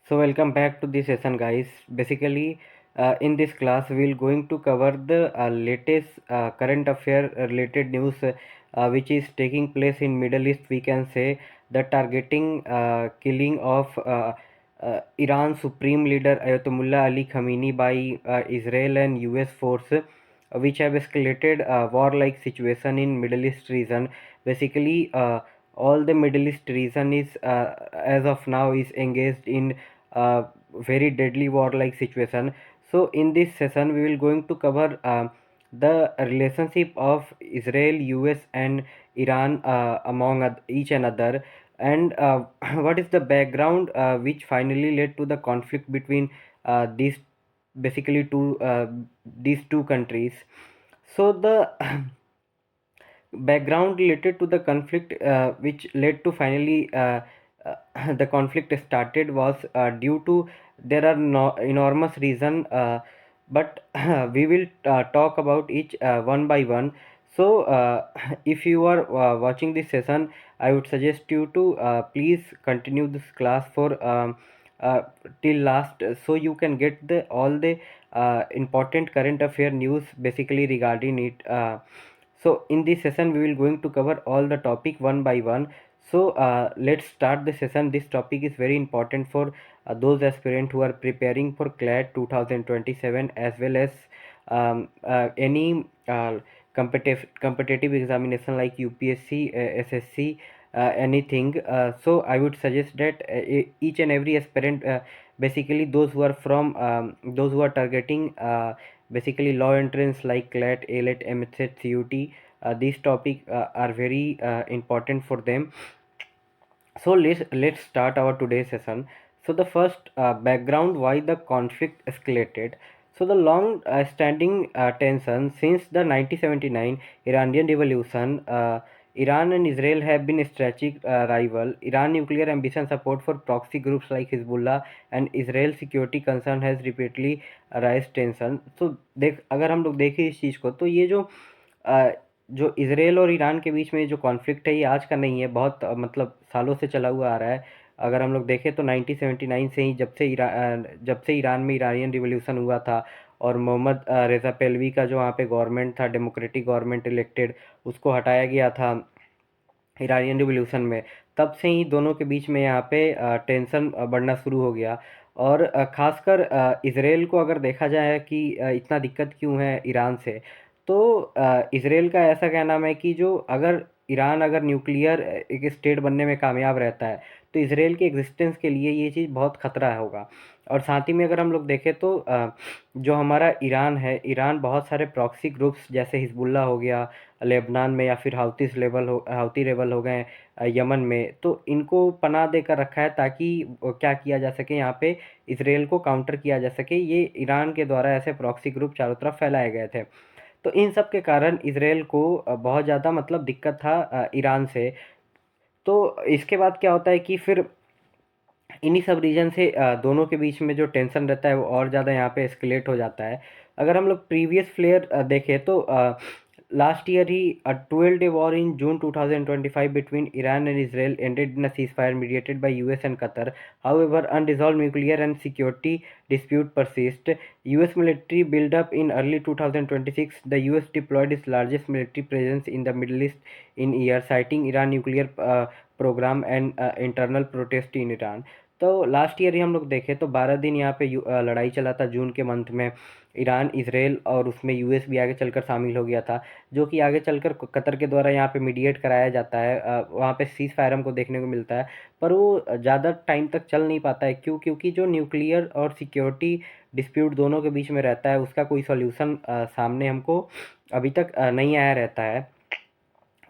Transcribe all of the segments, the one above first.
So welcome back to this session, guys. Basically, in this class, we'll going to cover the latest current affair related news, which is taking place in Middle East. We can say the targeting killing of Iran Supreme Leader Ayatollah Ali Khamenei by Israel and US force, which have escalated a war-like situation in Middle East region. Basically, all the Middle East region is as of now is engaged in very deadly war-like situation. So in this session, we will going to cover the relationship of Israel, US, and Iran among each another, and what is the background which finally led to the conflict between these basically these two countries. So the background related to the conflict which led to finally the conflict started was due to there are no enormous reason, but we will talk about each one by one. So if you are watching this session, I would suggest you to please continue this class for uh, till last, so you can get the all the important current affair news basically regarding it. So in this session we will going to cover all the topic one by one. So let's start the session. This topic is very important for those aspirant who are preparing for CLAT 2027, as well as any competitive examination like UPSC, SSC, anything. So I would suggest that each and every aspirant, basically those who are from those who are targeting basically law entrance like CLAT, ALET, MSET, CUT, these topics are very important for them. So let's start our today's session. So the first background why the conflict escalated. So the long standing tension since the 1979 Iranian revolution, Iran and Israel have been strategic rival. Iran nuclear ambition, support for proxy groups like Hezbollah, and Israel security concern has repeatedly raised tension. So देख अगर हम लोग देखें इस चीज़ को, तो ये जो इसराइल और ईरान के बीच में जो कॉन्फ्लिक्ट है, ये आज का नहीं है, बहुत मतलब सालों से चला हुआ आ रहा है। अगर हम लोग देखें तो 1979 से ही, जब से ईरान में इरानियन रिवॉल्यूशन हुआ था और मोहम्मद रेज़ा पहलवी का जो वहाँ पे गवर्नमेंट था, डेमोक्रेटिक गवर्नमेंट इलेक्टेड, उसको हटाया गया था इरानियन रिवॉल्यूशन में, तब से ही दोनों के बीच में यहाँ पे टेंशन बढ़ना शुरू हो गया। और ख़ासकर इसराइल को अगर देखा जाए कि इतना दिक्कत क्यों है ईरान से, तो इसराइल का ऐसा कहना है कि जो अगर ईरान अगर न्यूक्लियर एक स्टेट बनने में कामयाब रहता है, तो इसराइल के एग्जिस्टेंस के लिए ये चीज़ बहुत ख़तरा होगा। और साथ ही में अगर हम लोग देखें तो जो हमारा ईरान है, ईरान बहुत सारे प्रॉक्सी ग्रुप्स जैसे हिजबुल्ला हो गया लेबनान में, या फिर हाउती रेबल हो गए यमन में, तो इनको पनाह देकर रखा है ताकि क्या किया जा सके, यहाँ पे इसराइल को काउंटर किया जा सके। ये ईरान के द्वारा ऐसे प्रॉक्सी ग्रुप चारों तरफ फैलाए गए थे। तो इन सब के कारण इसराइल को बहुत ज़्यादा मतलब दिक्कत था ईरान से। तो इसके बाद क्या होता है कि फिर इन्हीं सब रीजन से दोनों के बीच में जो टेंशन रहता है वो और ज़्यादा यहाँ पे एस्केलेट हो जाता है। अगर हम लोग प्रीवियस फ्लेयर देखें तो लास्ट ईयर ही 12-day war in June 2025 between Iran and Israel ended in a ceasefire mediated by US and Qatar. However unresolve nuclear and security dispute persist. US military build-up in early 2026. The US deployed its largest military presence in the Middle East in years, citing Iran nuclear program and internal protest in Iran. तो last year ही हम लोग देखें तो 12 दिन यहाँ पे लड़ाई चला था जून के मंथ में, ईरान इसराइल, और उसमें यूएस भी आगे चलकर शामिल हो गया था, जो कि आगे चलकर कतर के द्वारा यहाँ पे मीडिएट कराया जाता है। वहाँ पे सीज फायर हमको देखने को मिलता है, पर वो ज़्यादा टाइम तक चल नहीं पाता है। क्यों? क्योंकि जो न्यूक्लियर और सिक्योरिटी डिस्प्यूट दोनों के बीच में रहता है, उसका कोई सॉल्यूशन सामने हमको अभी तक नहीं आया रहता है।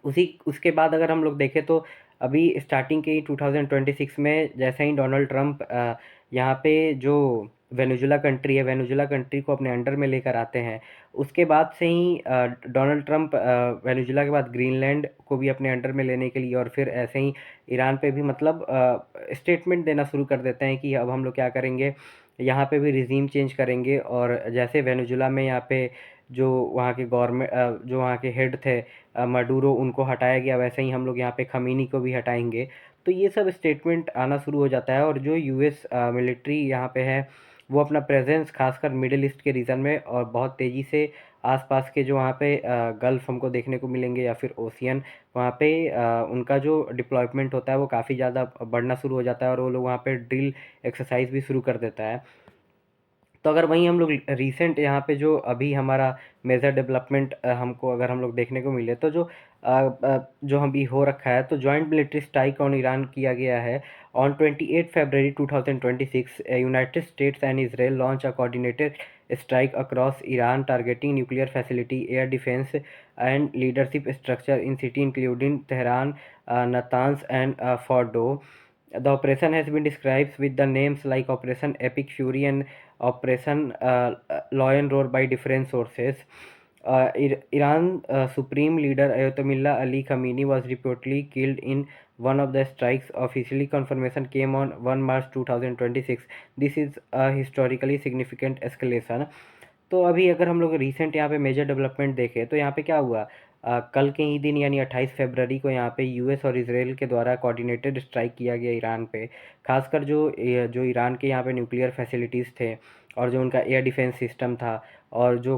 उसी उसके बाद अगर हम लोग देखें तो अभी स्टार्टिंग के ही 2026 में जैसे ही डोनाल्ड ट्रंप यहाँ पे जो वेनेजुला कंट्री है, वेनेजुला कंट्री को अपने अंडर में लेकर आते हैं, उसके बाद से ही डोनाल्ड ट्रंप वेनेजुला के बाद ग्रीनलैंड को भी अपने अंडर में लेने के लिए, और फिर ऐसे ही ईरान पे भी मतलब स्टेटमेंट देना शुरू कर देते हैं कि अब हम लोग क्या करेंगे, यहाँ पे भी रिजीम चेंज करेंगे। और जैसे वेनेजुला में यहाँ पे जो वहाँ के गवर्नमेंट जो वहाँ के हेड थे मडूरो, उनको हटाया गया, वैसे ही हम लोग यहाँ पे खमीनी को भी हटाएंगे। तो ये सब स्टेटमेंट आना शुरू हो जाता है और जो यूएस मिलिट्री यहाँ पे है वो अपना प्रेजेंस खासकर मिडिल ईस्ट के रीजन में और बहुत तेज़ी से आसपास के जो वहाँ पे गल्फ हमको देखने को मिलेंगे या फिर ओशियन, वहाँ पे उनका जो डिप्लॉयमेंट होता है वो काफ़ी ज़्यादा बढ़ना शुरू हो जाता है और वो लोग वहाँ पे ड्रिल एक्सरसाइज भी शुरू कर देता है। तो अगर वहीं हम लोग रिसेंट यहाँ पे जो अभी हमारा मेजर डेवलपमेंट हमको अगर हम लोग देखने को मिले तो जो अभी हो रखा है, तो joint military strike on Iran किया गया है ऑन 28 फरवरी 2026। United States and Israel launch a coordinated strike across Iran targeting nuclear facility, air defence and leadership structure in city including Tehran, Natanz and Fordow. The operation has been described with the names like Operation Epic Fury and Operation Lion Roar by different sources. Iran Supreme Leader Ayatollah Ali Khamenei was reportedly killed in one of the strikes. Officially, confirmation came on 1 March 2026. This is a historically significant escalation. तो अभी अगर हम लोग recent यहाँ पे major development देखें तो यहाँ पे क्या हुआ, कल के ही दिन यानी 28 फरवरी को यहाँ पे यूएस और इसराइल के द्वारा कोऑर्डिनेटेड स्ट्राइक किया गया ईरान पे। खासकर जो ईरान के यहाँ पे न्यूक्लियर फैसिलिटीज़ थे और जो उनका एयर डिफेंस सिस्टम था और जो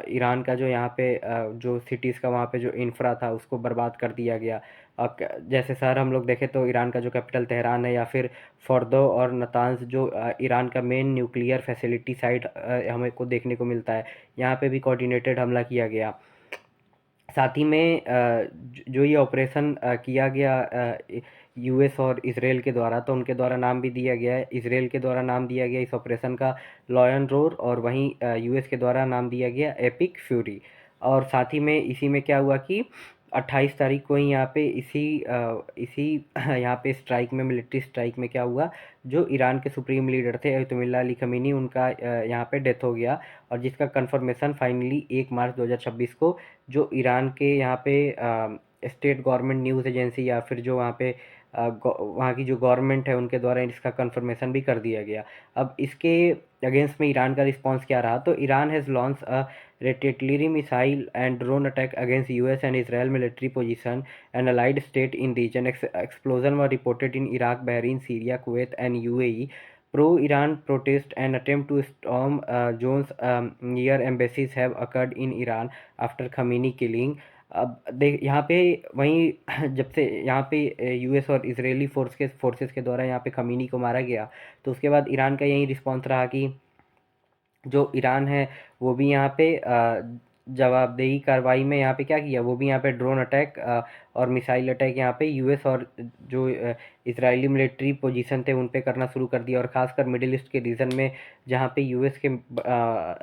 ईरान का जो यहाँ पे जो सिटीज़ का वहाँ पे जो इंफ्रा था उसको बर्बाद कर दिया गया। जैसे शहर हम लोग देखें तो ईरान का जो कैपिटल तेहरान है या फिर फॉर्दो और नतान्स जो ईरान का मेन न्यूक्लियर फैसिलिटी साइट हमें को देखने को मिलता है, यहाँ पे भी कोऑर्डिनेटेड हमला किया गया। साथ ही में जो ये ऑपरेशन किया गया यूएस और इसराइल के द्वारा, तो उनके द्वारा नाम भी दिया गया है, इसराइल के द्वारा नाम दिया गया इस ऑपरेशन का लॉयन रोर और वहीं यूएस के द्वारा नाम दिया गया एपिक फ्यूरी। और साथ ही में इसी में क्या हुआ कि 28 तारीख को ही यहाँ पे इसी यहाँ पे स्ट्राइक में, मिलिट्री स्ट्राइक में क्या हुआ, जो ईरान के सुप्रीम लीडर थे अयतुल्ला अली खमीनी, उनका यहाँ पे डेथ हो गया और जिसका कंफर्मेशन फाइनली 1 मार्च 2026 को जो ईरान के यहाँ पे स्टेट गवर्नमेंट न्यूज़ एजेंसी या फिर जो वहाँ पे वहाँ की जो गवर्नमेंट है उनके द्वारा इसका कंफर्मेशन भी कर दिया गया। अब इसके अगेंस्ट में ईरान का रिस्पांस क्या रहा, तो Iran has launch a retaliatory missile and drone attack against US and Israel military position and allied state in region. Explosion were reported in Iraq, Bahrain, Syria, Kuwait and UAE. Pro-Iran protest and attempt to storm zones near embassies have occurred in Iran after Khamenei killing. अब देख यहाँ पे वहीं जब से यहाँ पे US और इजरायली फोर्सेस के द्वारा यहाँ पे खमीनी को मारा गया, तो उसके बाद ईरान का यही रिस्पॉन्स रहा कि जो ईरान है वो भी यहाँ पे जवाबदेही कार्रवाई में यहाँ पे क्या किया, वो भी यहाँ पे ड्रोन अटैक और मिसाइल अटैक यहाँ पे यूएस और जो इजरायली मिलिट्री पोजीशन थे उन पे करना शुरू कर दिया। और ख़ासकर मिडिल ईस्ट के रीजन में जहाँ पे यूएस के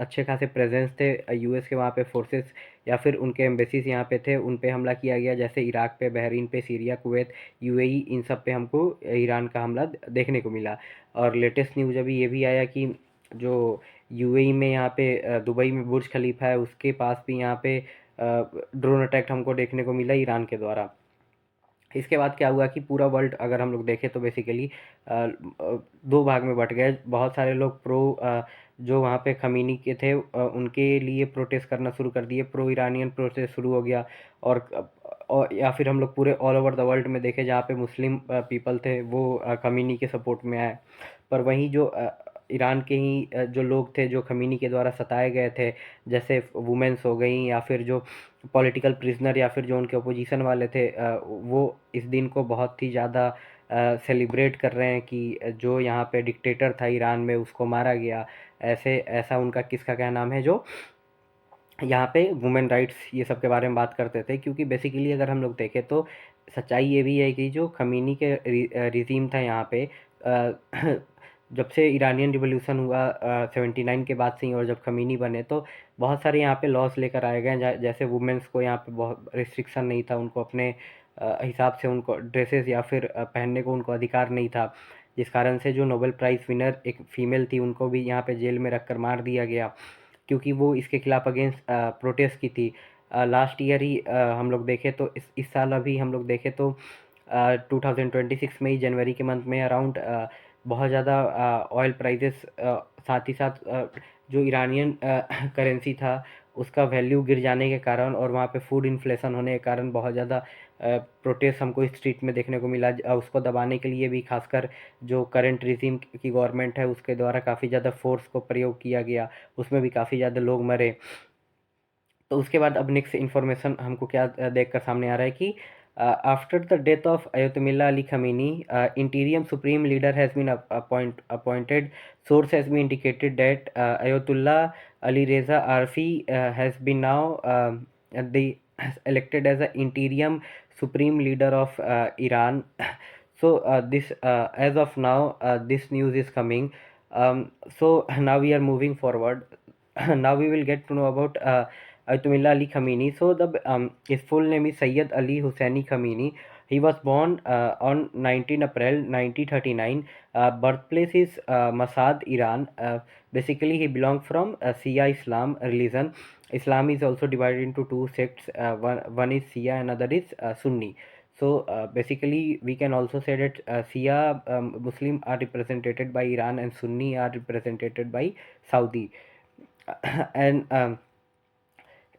अच्छे खासे प्रेजेंस थे, यूएस के वहाँ पे फोर्सेस या फिर उनके एम्बेसीज यहाँ पे थे, उन पे हमला किया गया, जैसे इराक पे, बहरीन पे, सीरिया, कुवैत, यूएई, इन सब पे हमको ईरान का हमला देखने को मिला। और लेटेस्ट न्यूज़ अभी ये भी आया कि जो यूएई में यहाँ पे दुबई में बुर्ज खलीफा है उसके पास भी यहाँ पे ड्रोन अटैक हमको देखने को मिला ईरान के द्वारा। इसके बाद क्या हुआ कि पूरा वर्ल्ड अगर हम लोग देखें तो बेसिकली दो भाग में बट गए। बहुत सारे लोग जो वहाँ पे खमीनी के थे उनके लिए प्रोटेस्ट करना शुरू कर दिए, प्रो ईरानियन प्रोटेस्ट शुरू हो गया। और या फिर हम लोग पूरे ऑल ओवर द वर्ल्ड में देखें जहाँ पे मुस्लिम पीपल थे वो खमीनी के सपोर्ट में आए। पर वहीं जो ईरान के ही जो लोग थे जो खमीनी के द्वारा सताए गए थे, जैसे वुमेन्स हो गई या फिर जो पॉलिटिकल प्रिजनर या फिर जो उनके अपोजिशन वाले थे, वो इस दिन को बहुत ही ज़्यादा सेलिब्रेट कर रहे हैं कि जो यहाँ पे डिक्टेटर था ईरान में उसको मारा गया। ऐसा उनका किसका क्या नाम है जो यहाँ पे वुमेन राइट्स ये सब के बारे में बात करते थे। क्योंकि बेसिकली अगर हम लोग देखें तो सच्चाई ये भी है कि जो खमीनी के रिजीम था यहाँ पे जब से ईरानियन रिवॉल्यूशन हुआ 79 के बाद से ही, और जब खमीनी बने तो बहुत सारे यहाँ पे लॉस लेकर आए गए, जैसे वुमेन्स को यहाँ पे बहुत रिस्ट्रिक्शन नहीं था, उनको अपने हिसाब से उनको ड्रेसेस या फिर पहनने को उनको अधिकार नहीं था, जिस कारण से जो नोबेल प्राइज़ विनर एक फ़ीमेल थी उनको भी यहाँ पे जेल में रख कर मार दिया गया, क्योंकि वो इसके खिलाफ अगेंस्ट प्रोटेस्ट की थी। लास्ट ईयर ही हम लोग देखें तो इस साल अभी हम लोग देखें तो 2026 में ही जनवरी के मंथ में अराउंड बहुत ज़्यादा ऑयल प्राइजेस, साथ ही साथ जो ईरानियन करेंसी था उसका वैल्यू गिर जाने के कारण और वहाँ पे फूड इन्फ्लेशन होने के कारण बहुत ज़्यादा प्रोटेस्ट हमको स्ट्रीट में देखने को मिला। उसको दबाने के लिए भी खासकर जो करंट रिजीम की गवर्नमेंट है उसके द्वारा काफ़ी ज़्यादा फोर्स को प्रयोग किया गया, उसमें भी काफ़ी ज़्यादा लोग मरे। तो उसके बाद अब नेक्स्ट इन्फॉर्मेशन हमको क्या देखकर सामने आ रहा है कि after the death of Ayatollah Ali Khamenei, interim supreme leader has been appointed. Source has been indicated that Ayatollah Ali Reza Arfi has been now the elected as the interim supreme leader of Iran. So this as of now this news is coming. So now we are moving forward. Now we will get to know about Ayatollah Ali Khamenei. So his full name is Sayyid Ali Husseini Khamenei. He was born on 19 April 1939. Birthplace is Masad, Iran. Basically, he belongs from Shia Islam religion. Islam is also divided into two sects. One is Shia and other is Sunni. So basically, we can also say that Shia Muslim are represented by Iran and Sunni are represented by Saudi. And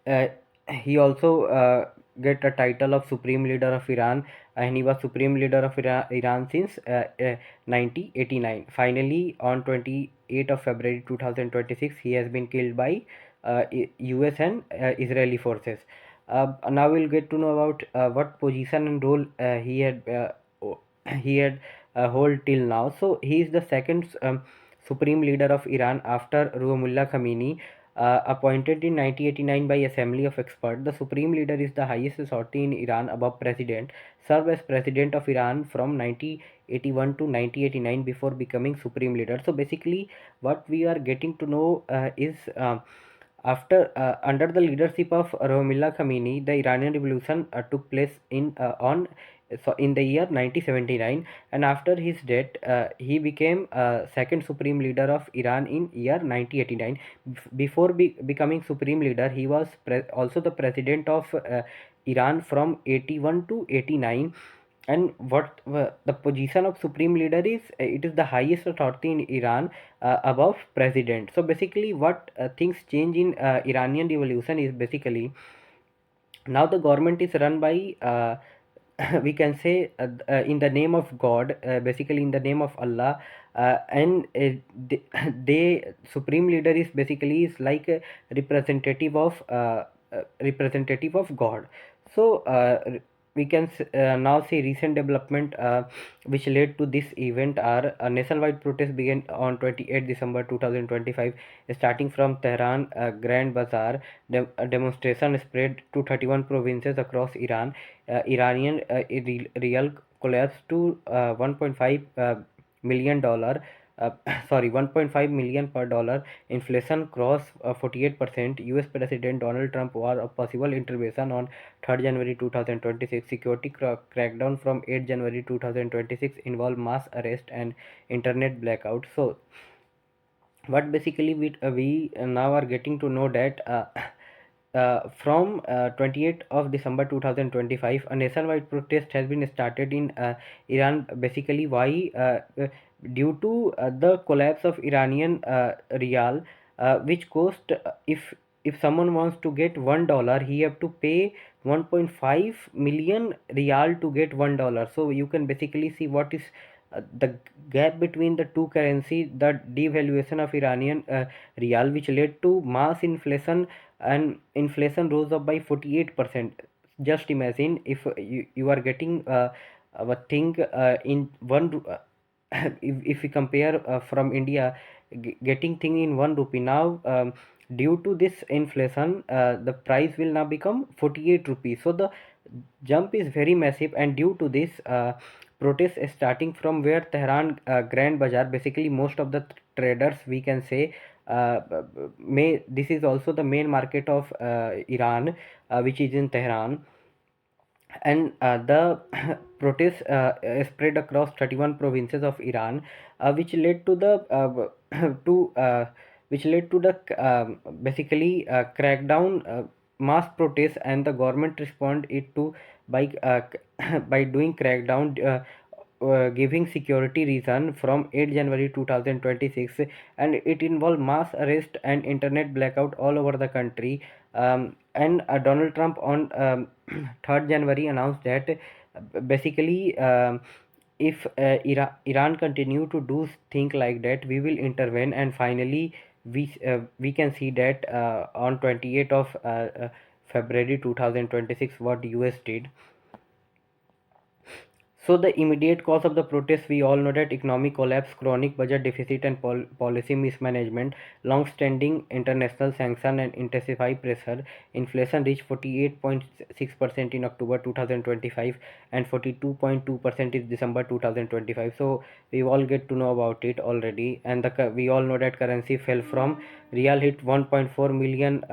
uh, he also get a title of Supreme Leader of Iran, and he was Supreme Leader of Iran since 1989. Finally, on 28th of February 2026, he has been killed by US and Israeli forces. Now we'll get to know about what position and role he had hold till now. So he is the second Supreme Leader of Iran after Ruhollah Khomeini. Appointed in 1989 by Assembly of Experts, the Supreme Leader is the highest authority in Iran above President. Served as President of Iran from 1981 to 1989 before becoming Supreme Leader. So basically, what we are getting to know is after under the leadership of Ruhollah Khomeini, the Iranian Revolution took place in the year 1979, and after his death, he became second Supreme Leader of Iran in year 1989. Before becoming Supreme Leader, he was also the President of Iran from 81 to 89. And what the position of Supreme Leader is, it is the highest authority in Iran above President. So basically, what things change in Iranian Revolution is basically now the government is run by we can say in the name of God, basically in the name of Allah, and they Supreme Leader is basically is like a representative of God. So we can now see recent development which led to this event are a nationwide protest began on 28 December 2025, starting from Tehran Grand Bazaar. A demonstration spread to 31 provinces across Iran. Iranian real collapsed to 1.5 million dollar. Sorry, 1.5 million per dollar. Inflation crossed 48%. US President Donald Trump warned of possible intervention on 3rd January 2026. Security crackdown from 8 January 2026 involved mass arrest and internet blackout. So what basically we now are getting to know that from 28th of December 2025, a nationwide protest has been started in Iran. Basically, why? Due to the collapse of Iranian rial, which cost if someone wants to get $1, he have to pay 1.5 million rial to get $1. So you can basically see what is the gap between the two currency, the devaluation of Iranian rial, which led to mass inflation, and inflation rose up by 48%. Just imagine if you are getting a thing in if we compare from India, getting thing in 1 rupee now, due to this inflation the price will now become 48 rupees. So the jump is very massive, and due to this protest is starting from where Tehran Grand Bazaar, basically most of the traders we can say, may this is also the main market of Iran, which is in Tehran. And the protests spread across 31 provinces of Iran, which led to the to which led to the basically crackdown, mass protests, and the government respond it to by by doing crackdown, giving security reason from 8 January 2026, and it involved mass arrest and internet blackout all over the country. And Donald Trump on 3rd January announced that basically if Iran continue to do things like that, we will intervene, and finally we can see that on 28th of February 2026 what US did. So the immediate cause of the protests, we all know that economic collapse, chronic budget deficit and policy mismanagement, long-standing international sanction and intensified pressure. Inflation reached 48.6% in October 2025 and 42.2% in December 2025. So we all get to know about it already, and we all know that currency fell from real hit 1.4 million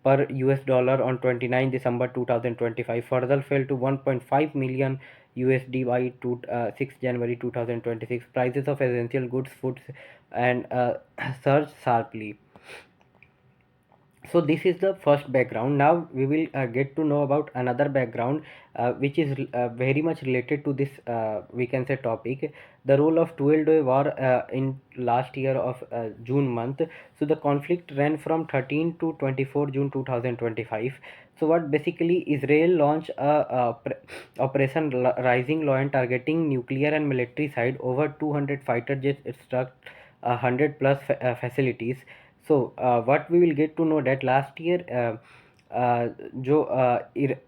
per US dollar on 29 December 2025, further fell to 1.5 million USD by 6 January 2026. Prices of essential goods, foods, and surged sharply. So this is the first background. Now we will get to know about another background which is very much related to this we can say topic, the role of 12-day war in last year of June month. So the conflict ran from 13 to 24 June 2025. So what basically Israel launched operation Rising Lion targeting nuclear and military side. Over 200 fighter jets struck 100 plus facilities. So what we will get to know that last year जो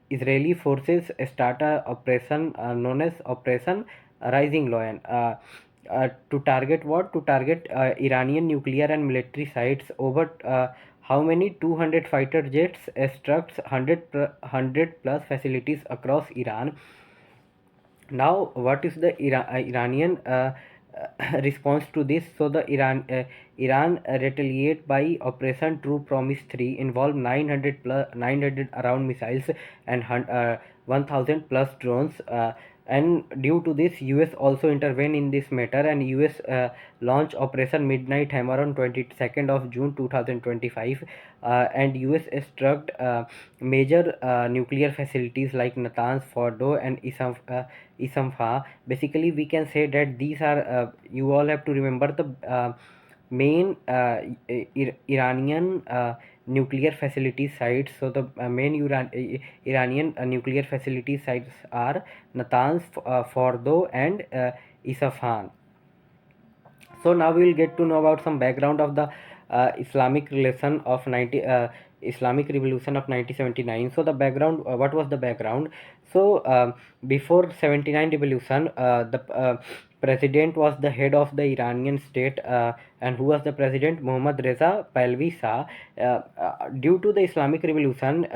Israeli forces start a operation known as Operation Rising Lion to target what? To target Iranian nuclear and military sites. Over how many? 200 fighter jets struck 100 plus facilities across Iran. Now what is the Iranian response to this? So the Iran retaliate by Operation True Promise 3, involved 900 around missiles and 1000 plus drones, and due to this US also intervene in this matter, and US launch Operation Midnight Hammer on 22nd of June 2025, and US struck major nuclear facilities like Natanz, Fordo, and Isfahan. Basically we can say that these are you all have to remember the main Iranian nuclear facility sites. So the main Iranian nuclear facility sites are Natanz, Fordo, and Isfahan. So now we will get to know about some background of the Islamic relation of 90 Islamic Revolution of 1979. So the background, what was the background? So before 79 revolution, the president was the head of the Iranian state, and who was the president? Mohammad Reza Pahlavi Shah. Due to the Islamic Revolution,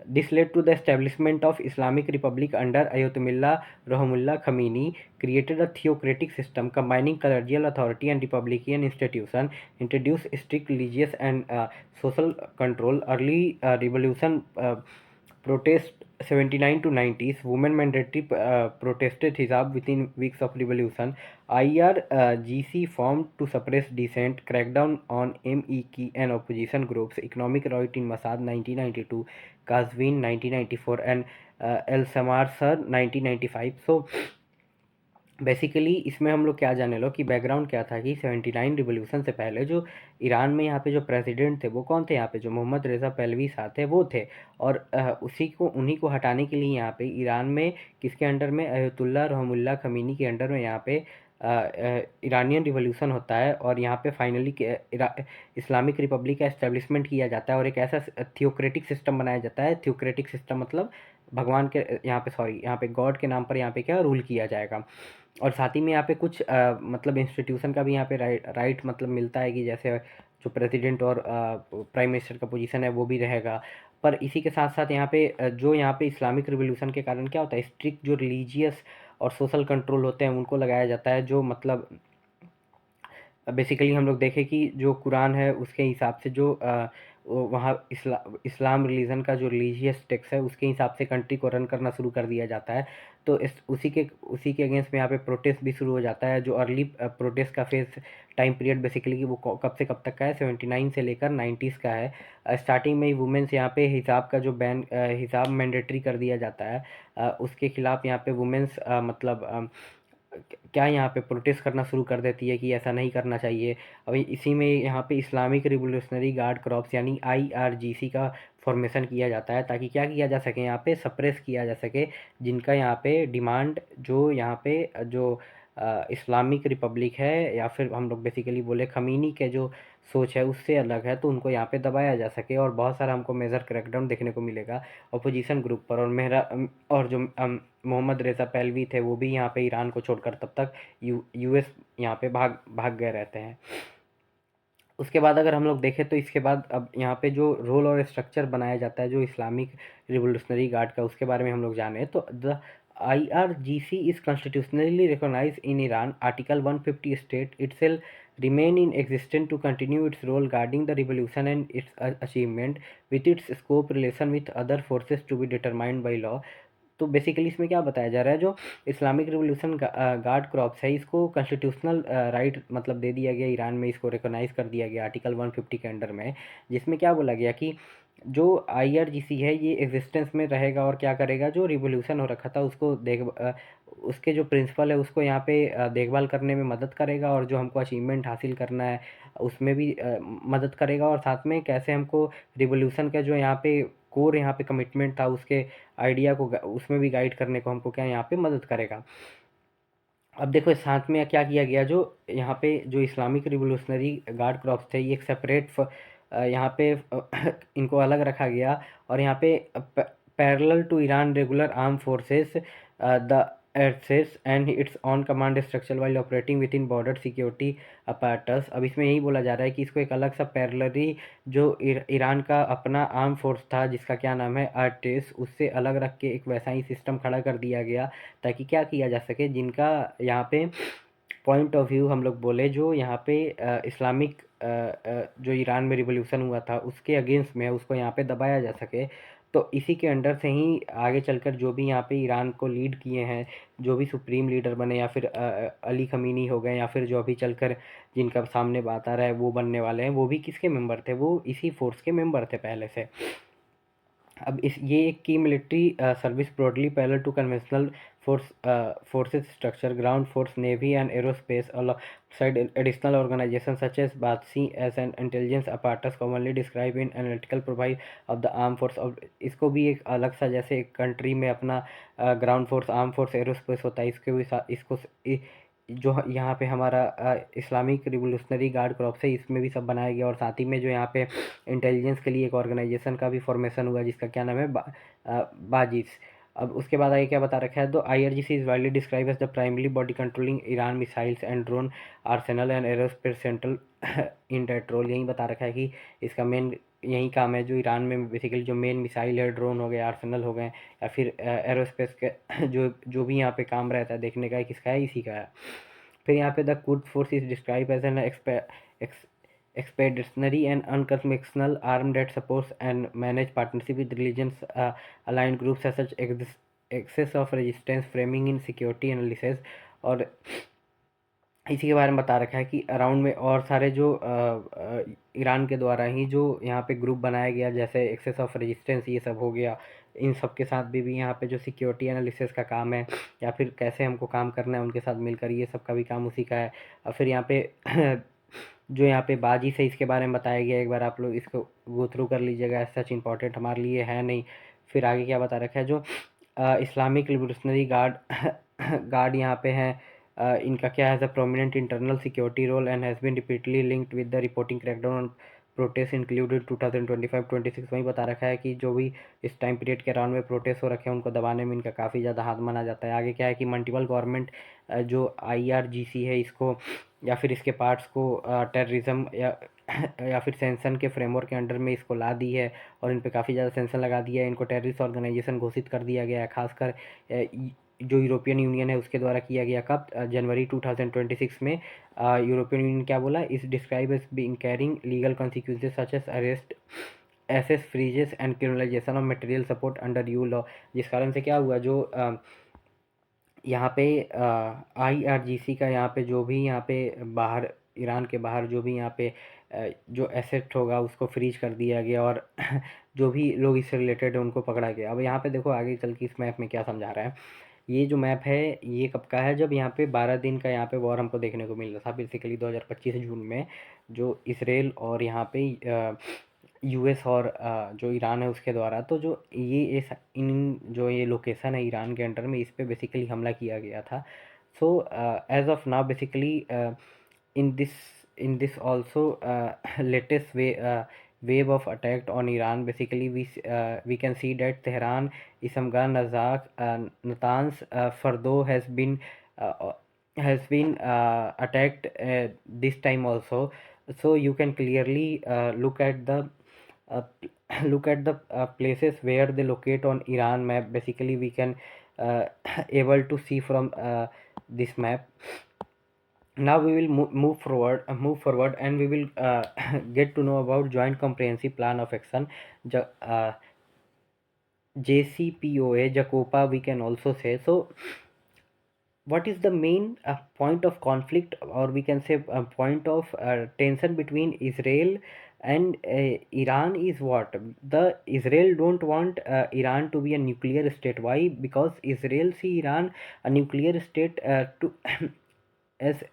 this led to the establishment of Islamic Republic under Ayatollah Ruhollah Khomeini, created a theocratic system combining collegial authority and republican institution, introduced strict religious and social control. Early revolution protest 79 to 90s, women mandatory protested hijab within weeks of revolution. IRGC formed to suppress dissent, crackdown on MEK and opposition groups, economic riot in Masad 1992, Kazvin 1994, and El Samarsar 1995. So basically इसमें हम लोग क्या जाने लो कि background क्या था कि 79 revolution से पहले जो ईरान में यहाँ पे जो प्रेसिडेंट थे वो कौन थे? यहाँ पे जो मोहम्मद रेज़ा पहलवी साहब थे वो थे, और उन्हीं को हटाने के लिए यहाँ पे ईरान में किसके अंडर में? अयतुल्ला रहमुल्ला खमीनी के अंडर में यहाँ पे इरानियन रिवॉल्यूशन होता है, और यहाँ पे फाइनली इस्लामिक रिपब्लिक का एस्टेब्लिशमेंट किया जाता है और एक ऐसा थियोक्रेटिक सिस्टम बनाया जाता है। थियोक्रेटिक सिस्टम मतलब भगवान के यहाँ पे यहाँ पे गॉड के नाम पर यहाँ पे क्या रूल किया जाएगा। और साथ ही में यहाँ पे कुछ मतलब इंस्टीट्यूशन का भी यहाँ पे राइट मतलब मिलता है कि जैसे जो प्रेसिडेंट और प्राइम मिनिस्टर का पोजीशन है वो भी रहेगा। पर इसी के साथ साथ यहाँ पे जो यहाँ पे इस्लामिक रिवॉल्यूशन के कारण क्या होता है, स्ट्रिक्ट जो रिलीजियस और सोशल कंट्रोल होते हैं उनको लगाया जाता है। जो मतलब बेसिकली हम लोग देखें कि जो कुरान है उसके हिसाब से जो वहाँ इस्लाम रिलीजन का जो रिलीजियस टेक्स्ट है उसके हिसाब से कंट्री को रन करना शुरू कर दिया जाता है। तो उसी के अगेंस्ट में यहाँ पे प्रोटेस्ट भी शुरू हो जाता है। जो अर्ली प्रोटेस्ट का फेज टाइम पीरियड बेसिकली कि वो कब से कब तक का है? 79 से लेकर 90s का है। स्टार्टिंग में ही वुमेन्स यहाँ पे हिजाब का जो बैन हिजाब मैंडेटरी कर दिया जाता है, उसके खिलाफ यहाँ पे वुमेन्स मतलब क्या यहाँ पे प्रोटेस्ट करना शुरू कर देती है कि ऐसा नहीं करना चाहिए। अभी इसी में यहाँ पे इस्लामिक रिवोल्यूशनरी गार्ड क्रॉप्स यानी IRGC का फॉर्मेशन किया जाता है, ताकि क्या किया जा सके, यहाँ पे सप्रेस किया जा सके जिनका यहाँ पे डिमांड, जो यहाँ पे जो इस्लामिक रिपब्लिक है, या फिर हम लोग बेसिकली बोले खमीनी के जो सोच है उससे अलग है, तो उनको यहाँ पे दबाया जा सके। और बहुत सारा हमको मेजर क्रैकडाउन देखने को मिलेगा अपोजिशन ग्रुप पर। और और जो मोहम्मद रेजा पहलवी थे वो भी यहाँ पे ईरान को छोड़कर तब तक यूएस यहाँ पे भाग भाग गए रहते हैं। उसके बाद अगर हम लोग देखें तो इसके बाद अब यहाँ पे जो रोल और स्ट्रक्चर बनाया जाता है जो इस्लामिक रिवोल्यूशनरी गार्ड का, उसके बारे में हम लोग जाने तो the IRGC is constitutionally recognise in Iran. Article 150 state itself remain in existence to continue its role guarding the revolution and its achievement with its scope relation with other forces to be determined by law। तो basically इसमें क्या बताया जा रहा है, जो Islamic revolution guard crops है इसको कॉन्स्टिट्यूशनल राइट मतलब दे दिया गया ईरान में, इसको रिकॉग्नाइज कर दिया गया आर्टिकल 150 के अंडर में, जिसमें क्या बोला गया कि जो IRGC है ये एग्जिस्टेंस में रहेगा और क्या करेगा, जो रिवोल्यूशन हो रखा था उसको उसके जो प्रिंसिपल है उसको यहाँ पे देखभाल करने में मदद करेगा, और जो हमको अचीवमेंट हासिल करना है उसमें भी मदद करेगा, और साथ में कैसे हमको रिवोल्यूशन का जो यहाँ पे कोर यहाँ पे कमिटमेंट था उसके आइडिया को उसमें भी गाइड करने को हमको क्या यहाँ पे मदद करेगा। अब देखो साथ में क्या किया गया, जो यहाँ पे जो इस्लामिक रिवोल्यूशनरी गार्ड क्रॉप्स थे ये एक सेपरेट यहाँ पे इनको अलग रखा गया, और यहाँ पे parallel to Iran regular arm forces the एर्सेस and its on command structure while operating with in border security apparatus. अब इसमें यही बोला जा रहा है कि इसको एक अलग सा पैरेलली जो ईरान का अपना आर्म फोर्स था जिसका क्या नाम है आर्टिस, उससे अलग रख के एक वैसा ही सिस्टम खड़ा कर दिया गया, ताकि क्या किया जा सके, जिनका यहाँ पे पॉइंट ऑफ व्यू हम लोग बोले जो यहाँ पे इस्लामिक जो ईरान में रिवोल्यूशन हुआ था उसके अगेंस्ट में है उसको यहाँ पे दबाया जा सके। तो इसी के अंडर से ही आगे चलकर जो भी यहाँ पे ईरान को लीड किए हैं, जो भी सुप्रीम लीडर बने, या फिर अली खमीनी हो गए, या फिर जो अभी चलकर जिनका सामने बात आ रहा है वो बनने वाले हैं, वो भी किसके मेंबर थे, वो इसी फोर्स के मेंबर थे पहले से। अब इस ये एक की military service broadly parallel to conventional forces structure, ground force, navy and aerospace, alongside additional organizations such as BATC as an intelligence apparatus commonly described in analytical profile of the armed force। और इसको भी एक अलग सा, जैसे एक country में अपना ground force, arm force, aerospace होता है, इसके भी इसको जो यहाँ पे हमारा इस्लामिक रिवोल्यूशनरी गार्ड क्रॉप्स है इसमें भी सब बनाया गया, और साथ ही में जो यहाँ पे इंटेलिजेंस के लिए एक ऑर्गेनाइजेशन का भी फॉर्मेशन हुआ जिसका क्या नाम है बाजिस। अब उसके बाद आगे क्या बता रखा है, तो IRGC is widely describe as the primary body controlling Iran missiles and drone arsenal and aerospace central in that role. यही बता रखा है कि इसका मेन यही काम है, जो ईरान में बेसिकली जो मेन मिसाइल है, ड्रोन हो गए, आर्सेनल हो गए, या फिर एरोस्पेस के जो भी यहाँ पे काम रहता है देखने का, किसका है, इसी का है। फिर यहाँ पे the Quds force is describe as an expeditionary and unconventional arm that supports and manage partnership with religions aligned groups as such excess of resistance framing in security analysis। और इसी के बारे में बता रखा है कि अराउंड में और सारे जो ईरान के द्वारा ही जो यहाँ पे ग्रुप बनाया गया, जैसे एक्सेस ऑफ रेजिस्टेंस ये सब हो गया, इन सब के साथ भी यहाँ पे जो सिक्योरिटी एनालिसिस का काम है, या फिर कैसे हमको काम करना है उनके साथ मिलकर, ये सब का भी काम उसी का है। और फिर यहाँ पे जो यहाँ पे बाजी से इसके बारे में बताया गया, एक बार आप लोग इसको गो थ्रू कर लीजिएगा, सच इंपॉर्टेंट हमारे लिए है नहीं। फिर आगे क्या बता रखा है, जो इस्लामिक रिवोल्यूशनरी गार्ड गार्ड यहाँ पे हैं, इनका क्या है, prominent internal security role and has been repeatedly linked with the reporting crackdown on protest included 2025-26। वहीं बता रखा है कि जो भी इस टाइम पीरियड के दौरान में प्रोटेस्ट हो रखे हैं उनको दबाने में इनका काफ़ी ज़्यादा हाथ माना जाता है। आगे क्या है कि मल्टीपल गवर्नमेंट जो IRGC है इसको या फिर इसके पार्ट्स को टेररिज्म या फिर सेंसन के फ्रेमवर्क के अंडर में इसको ला दी है, और इन पे काफ़ी ज़्यादा सेंसन लगा दिया है, इनको टेररिस्ट ऑर्गेनाइजेशन घोषित कर दिया गया है। खासकर जो यूरोपियन यूनियन है उसके द्वारा किया गया, कब, जनवरी 2026 में यूरोपियन यूनियन क्या बोला, is describe as being carrying legal consequences such as arrest, एसेस freezes and criminalisation of material support under U law. जिस कारण से क्या हुआ, जो यहाँ पे IRGC का यहाँ पे जो भी यहाँ पे बाहर ईरान के बाहर जो भी यहाँ पे जो एसेट होगा उसको फ्रीज कर दिया गया, और जो भी लोग इससे रिलेटेड है उनको पकड़ा गया। अब यहाँ पे देखो आगे चल के इस मैप में क्या समझा रहा है। ये जो मैप है ये कब का है, जब यहाँ पे 12 दिन का यहाँ पे वॉर हमको देखने को मिल रहा था बेसिकली 2025 जून में, जो इसराइल और यहाँ पे यूएस और जो ईरान है उसके द्वारा। तो जो ये इस इन जो ये लोकेशन है ईरान के अंडर में, इस पे बेसिकली हमला किया गया था। So as of now basically in this also latest wave of attack on Iran, basically we can see that Tehran, Isfahan, Nazak, Natanz, Fordo uh, uh, has been attacked this time also. So you can clearly look at the uh, look at the places where they locate on Iran map. Basically we can uh, able to see from this map. Now we will move forward, and we will get to know about joint comprehensive plan of action, JCPOA, Jacopa we can also say. So what is the main point of conflict, or we can say point of tension between Israel and Iran is what? The Israel don't want Iran to be a nuclear state. Why? Because Israel see Iran a nuclear state to as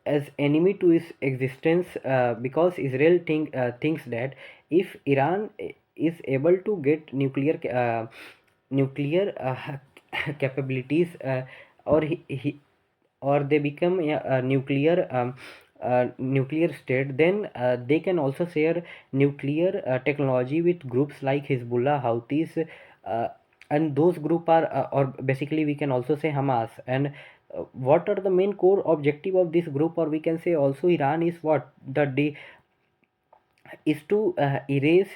as enemy to its existence, because Israel thinks that if Iran is able to get nuclear capabilities, or or they become a nuclear state, then they can also share nuclear technology with groups like Hezbollah, Houthis, uh, and those group are or basically we can also say Hamas. And what are the main core objective of this group, or we can say also Iran is what the is to erase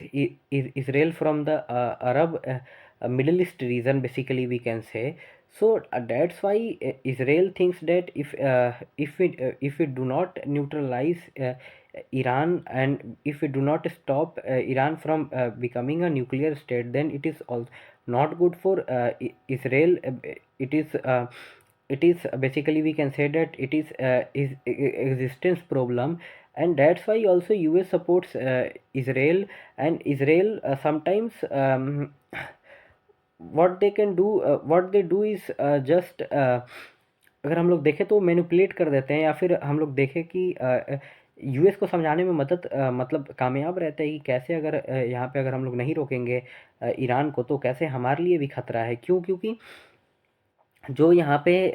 Israel from the Arab Middle East region, basically we can say. So that's why Israel thinks that if we do not neutralize Iran, and if we do not stop Iran from becoming a nuclear state, then it is all not good for Israel. It is basically we can say that it is existence problem. And that's why also US supports Israel. And Israel sometimes what they do is just अगर हम लोग देखें तो manipulate कर देते हैं, या फिर हम लोग देखें कि यूएस को समझाने में मतलब कामयाब रहता है कि कैसे अगर यहाँ पे अगर हम लोग नहीं रोकेंगे ईरान को, तो कैसे हमारे लिए भी खतरा है। क्यों? क्योंकि जो यहाँ पे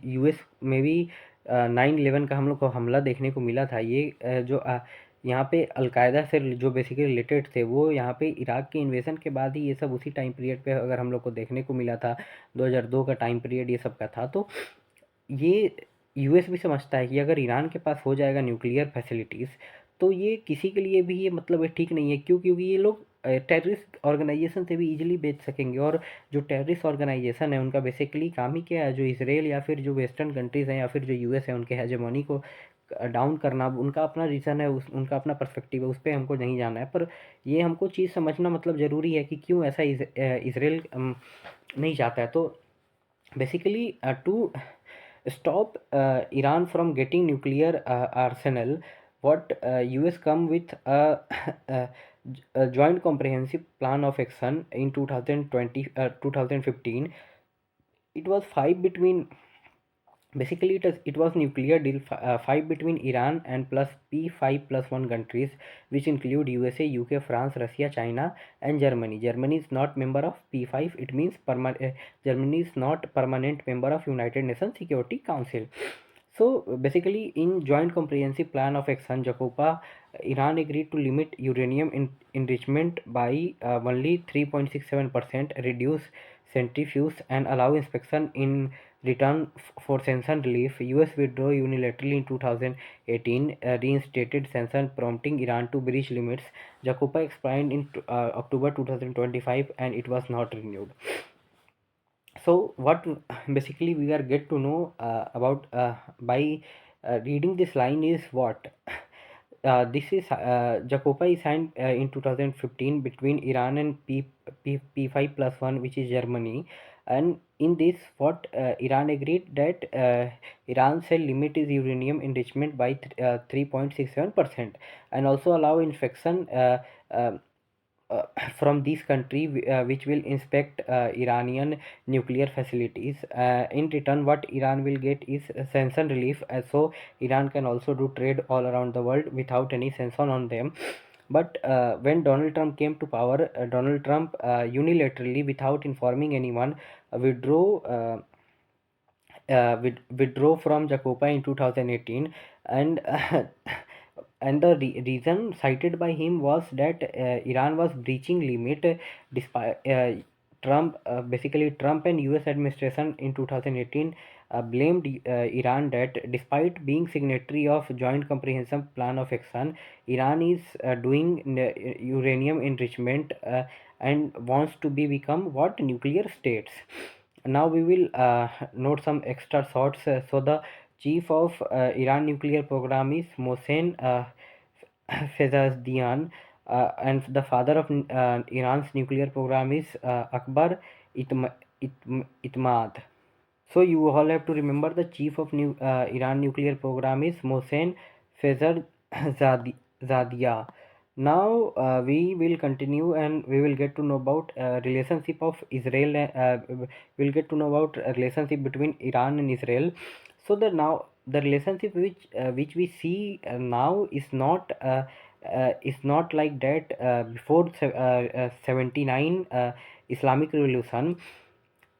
यूएस में भी 9/11 का हम लोग को हमला देखने को मिला था। ये जो यहाँ पे अलकायदा से जो बेसिकली रिलेटेड थे, वो यहाँ पे इराक के इन्वेजन के बाद ही ये सब उसी टाइम पीरियड पे अगर हम लोग को देखने को मिला था। 2002 का टाइम पीरियड ये सब का था। तो ये यूएस भी समझता है कि अगर ईरान के पास हो जाएगा न्यूक्लियर फैसिलिटीज़, तो ये किसी के लिए भी ये मतलब ये ठीक नहीं है। क्यों? क्योंकि ये लोग टेररिस्ट ऑर्गेनाइजेशन से भी इजीली बेच सकेंगे। और जो टेररिस्ट ऑर्गेनाइजेशन है उनका बेसिकली काम ही क्या है? जो इसराइल या फिर जो वेस्टर्न कंट्रीज़ हैं या फिर जो यूएस है, उनके हेजेमनी को डाउन करना। उनका अपना रीज़न है, उनका अपना पर्सपेक्टिव है, उस पर हमको नहीं जाना है। पर ये हमको चीज़ समझना मतलब ज़रूरी है कि क्यों ऐसा इसराइल नहीं चाहता है। तो basically to stop Iran from getting nuclear arsenal, what US come with a, a joint comprehensive plan of action in 2020 2015. It was five between basically it was nuclear deal five between Iran and plus P5 plus one countries, which include USA, UK, France, Russia, China, and Germany. Germany is not member of P5. It means Germany is not permanent member of United Nations Security Council. So basically, in Joint Comprehensive Plan of Action, Jacopa, Iran agreed to limit uranium enrichment by only 3.67%, reduce centrifuges, and allow inspection in return for sanction relief. US withdrew unilaterally in 2018, reinstated sanctions, prompting Iran to breach limits. Jacopa expired in October 2025, and it was not renewed. So what basically we are get to know about by reading this line is what this is Jacopa is signed in 2015 between Iran and P5 plus one, which is Germany. And in this what Iran agreed that Iran shall limit its uranium enrichment by 3.67%, and also allow inspection uh, uh, from this country which will inspect Iranian nuclear facilities. In return, what Iran will get is sanction relief, so Iran can also do trade all around the world without any sanction on them. But when Donald Trump came to power, Donald Trump unilaterally, without informing anyone, withdrew withdraw from Jacopa in 2018, and and the reason cited by him was that Iran was breaching limit, despite Trump and US administration in 2018 blamed Iran that despite being signatory of Joint Comprehensive Plan of Action, Iran is doing uranium enrichment, and wants to become what, nuclear states. Now we will note some extra thoughts. So the chief of Iran nuclear program is Mohsen Fezazdian, and the father of Iran's nuclear program is Akbar Itmad. So you all have to remember the chief of Iran nuclear program is Mohsen Zadia. Now we will continue and we will get to know about relationship of Israel. We'll get to know about relationship between Iran and Israel. So the now the relationship which we see now is not like that before 79 Islamic Revolution.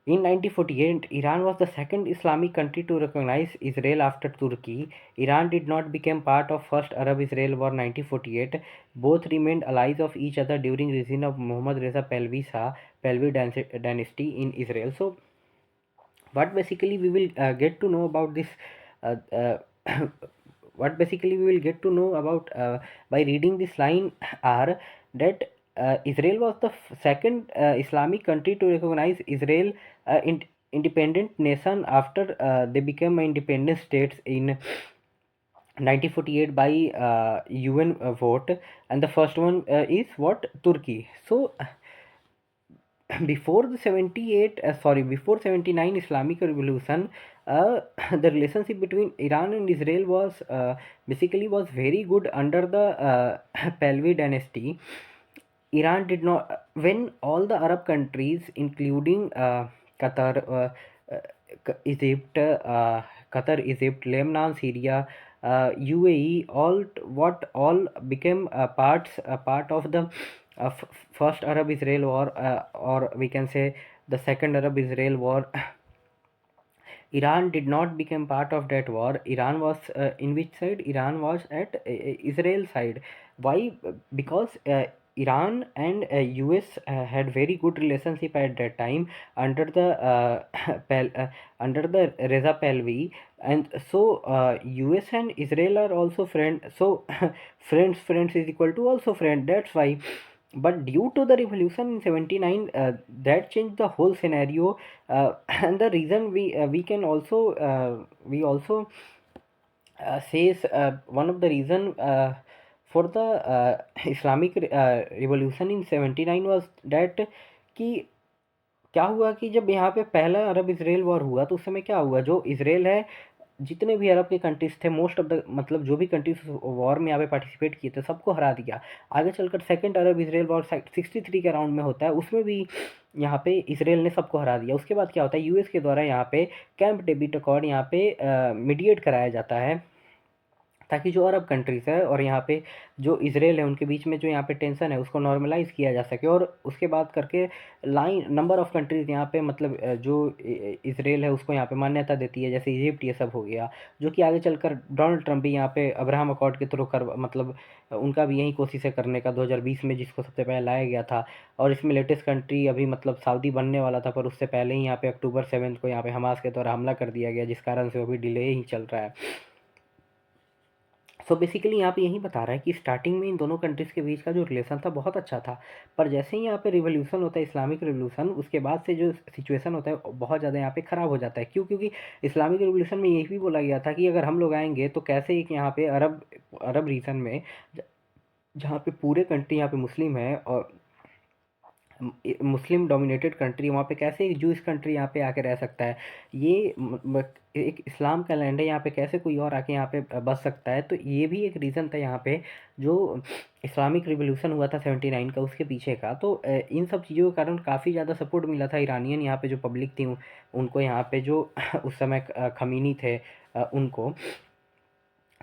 In 1948, Iran was the second Islamic country to recognize Israel after Turkey. Iran did not become part of First Arab-Israel War 1948. Both remained allies of each other during the reign of Muhammad Reza Pahlavi dynasty in Israel. So, what basically we will get to know about this uh, uh, what basically we will get to know about by reading this line are that Israel was the second Islamic country to recognize Israel independent nation after they became independent states in 1948 by UN vote, and the first one is what, Turkey. So before the 78 before 79 Islamic revolution, uh, the relationship between Iran and Israel was basically was very good under the Pahlavi dynasty. Iran did not, when all the Arab countries including Qatar, Egypt, Egypt, Lebanon, Syria, UAE, all what all became a part of the first Arab Israel war, or we can say the second Arab Israel war. Iran did not become part of that war. Iran was in which side? Iran was at Israel side. Why? Because Iran and US had very good relationship at that time under the under the Reza Pahlavi, and so US and Israel are also friend. So friends is equal to also friend. That's why. But due to the revolution in 79, that changed the whole scenario, and the reason we can also we also says one of the reason for the Islamic revolution in 79 was that कि क्या हुआ कि जब यहाँ पे पहला अरब Israel war हुआ तो उस समय क्या हुआ, जो इसराइल है, जितने भी अरब के कंट्रीज थे, मोस्ट ऑफ द मतलब जो भी कंट्रीज वॉर में यहाँ पे पार्टिसिपेट किए थे सबको हरा दिया। आगे चलकर सेकंड अरब इसराइल वॉर 63 के राउंड में होता है, उसमें भी यहाँ पे इसराइल ने सबको हरा दिया। उसके बाद क्या होता है, यूएस के द्वारा यहाँ पे कैंप डेविड अकॉर्ड यहाँ पे मीडिएट कराया जाता है, ताकि जो अरब कंट्रीज़ है और यहाँ पे जो इसराइल है उनके बीच में जो यहाँ पे टेंशन है उसको नॉर्मलाइज़ किया जा सके। और उसके बाद करके लाइन नंबर ऑफ़ कंट्रीज़ यहाँ पे मतलब जो इसराइल है उसको यहाँ पे मान्यता देती है, जैसे इजिप्ट ये सब हो गया, जो कि आगे चलकर डोनाल्ड ट्रंप भी यहाँ पे अब्राहम अकॉर्ड के थ्रू कर मतलब उनका भी यही कोशिश है करने का 2020 में, जिसको सबसे पहले लाया गया था। और इसमें लेटेस्ट कंट्री अभी मतलब सऊदी बनने वाला था, पर उससे पहले ही यहाँ पे अक्टूबर 7 को यहाँ पे हमास के द्वारा हमला कर दिया गया, जिस कारण से वो भी डिले ही चल रहा है। सो बेसिकली यहाँ पे यही बता रहा है कि स्टार्टिंग में इन दोनों कंट्रीज़ के बीच का जो रिलेशन था बहुत अच्छा था, पर जैसे ही यहाँ पे रिवॉल्यूशन होता है, इस्लामिक रिवॉल्यूशन, उसके बाद से जो सिचुएशन होता है बहुत ज़्यादा यहाँ पे ख़राब हो जाता है। क्यों? क्योंकि इस्लामिक रिवॉल्यूशन में यही भी बोला गया था कि अगर हम लोग आएंगे तो कैसे एक यहाँ पे अरब अरब रीजन में जहाँ पे पूरे कंट्री यहाँ पे मुस्लिम है और मुस्लिम डोमिनेटेड कंट्री, वहाँ पे कैसे एक जूस कंट्री यहाँ पे आके रह सकता है, ये एक इस्लाम का लैंड है, यहाँ पे कैसे कोई और आके यहाँ पे बस सकता है। तो ये भी एक रीज़न था यहाँ पे जो इस्लामिक रिवॉल्यूशन हुआ था 79 का, उसके पीछे का। तो इन सब चीज़ों के कारण काफ़ी ज़्यादा सपोर्ट मिला था ईरानियन यहाँ पे जो पब्लिक थी उनको, यहाँ पे जो उस समय खमीनी थे उनको।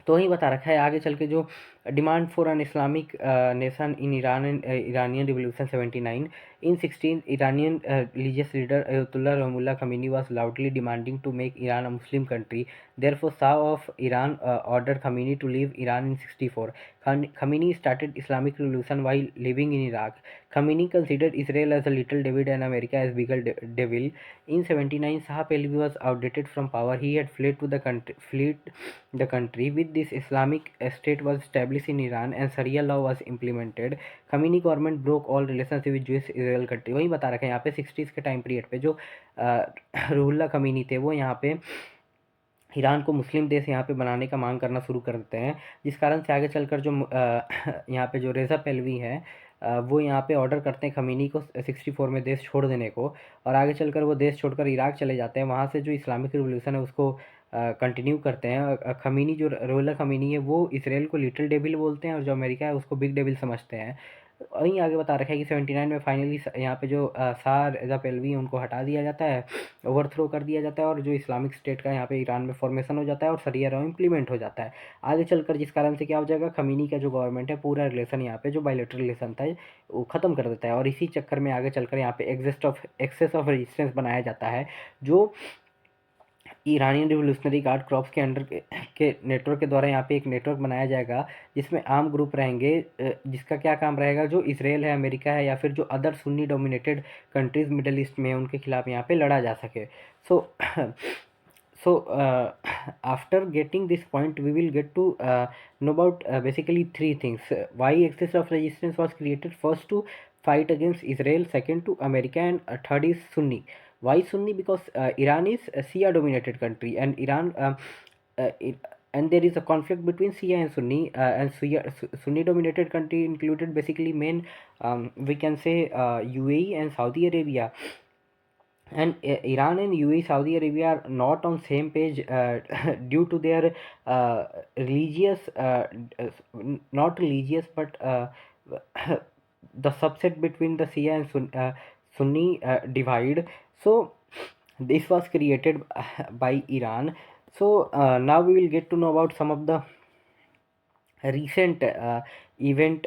तो वही बता रखा है आगे चल के जो demand for an Islamic nation in Iran and Iranian revolution 79 in 16 Iranian religious leader Ayatollah Ruhollah Khomeini was loudly demanding to make Iran a Muslim country. Therefore, Shah of Iran ordered Khomeini to leave Iran in 64. Khomeini started Islamic revolution while living in Iraq. Khomeini considered Israel as a little David and America as bigger devil. In 79, Shah Pahlavi was outdated from power. He had fled the country. With this, Islamic state was established in Iran and Sharia law was implemented. Khomeini government broke all relationship with juice Israel country. वही बता रखे हैं यहाँ पे 60s के time period पे जो Ruhollah Khomeini थे वो यहाँ पे ईरान को मुस्लिम देश यहाँ पे बनाने का मांग करना शुरू कर देते हैं, जिस कारण से आगे चलकर जो यहाँ पे जो रेज़ा पहलवी है वो यहाँ पे ऑर्डर करते हैं खमीनी को 64 में देश छोड़ देने को, और आगे चलकर वो देश छोड़कर इराक चले जाते हैं। वहाँ से जो इस्लामिक रिवोल्यूशन है उसको कंटिन्यू करते हैं। खमीनी जो रुहुल्ला खमीनी है वो इसराइल को लिटिल डेविल बोलते हैं और जो अमेरिका है उसको बिग डेविल समझते हैं। वहीं आगे बता रखा है कि 79 में फाइनली यहाँ पे जो शाह रज़ा पहलवी है उनको हटा दिया जाता है, ओवरथ्रो कर दिया जाता है, और जो इस्लामिक स्टेट का यहाँ पे ईरान में फॉर्मेशन हो जाता है और शरिया लॉ इम्प्लीमेंट हो जाता है आगे चलकर, जिस कारण से क्या हो जाएगा, खमीनी का जो गवर्नमेंट है पूरा रिलेशन यहाँ पे जो बायलैटरल रिलेशन था वो ख़त्म कर देता है। और इसी चक्कर में आगे चलकर यहाँ पे एक्सेस ऑफ रेजिस्टेंस बनाया जाता है, जो ईरानियन रिवोल्यूशनरी गार्ड क्रॉप्स के अंडर के नेटवर्क के द्वारा यहाँ पे एक नेटवर्क बनाया जाएगा जिसमें आम ग्रुप रहेंगे, जिसका क्या काम रहेगा, जो इसराइल है, अमेरिका है या फिर जो other Sunni dominated countries middle east में उनके खिलाफ यहाँ पे लड़ा जा सके। सो so after getting this point we will get to know about basically three things. Why axis of resistance was created: first to fight against Israel, second to America, and third is Sunni. Why Sunni? Because Iran is a Shia dominated country, and and there is a conflict between Shia and Sunni, and Sunni dominated country included basically main, we can say, UAE and Saudi Arabia. And Iran and UAE, Saudi Arabia are not on same page due to their religious, not religious, but the subset between the Shia and Sunni divide. So this was created by Iran. So now we will get to know about some of the recent event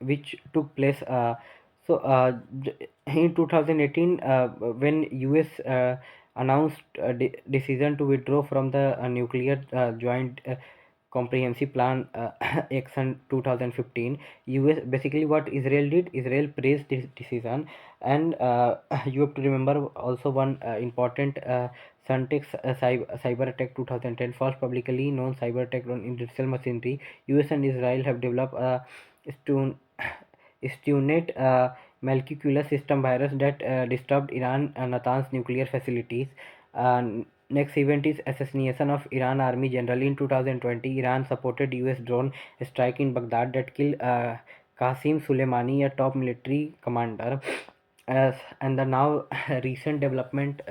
which took place. In 2018, when US announced a decision to withdraw from the nuclear joint comprehensive plan action 2015, US basically what Israel did, Israel praised this decision. And you have to remember also one important Suntex cyber attack 2010, first publicly known cyber attack on industrial machinery. US and Israel have developed a Stunet molecular system virus that disturbed Iran Natanz nuclear facilities. Next event is assassination of Iran Army General in 2020. Iran supported US drone strike in Baghdad that killed Qasim Soleimani, a top military commander. And the now recent development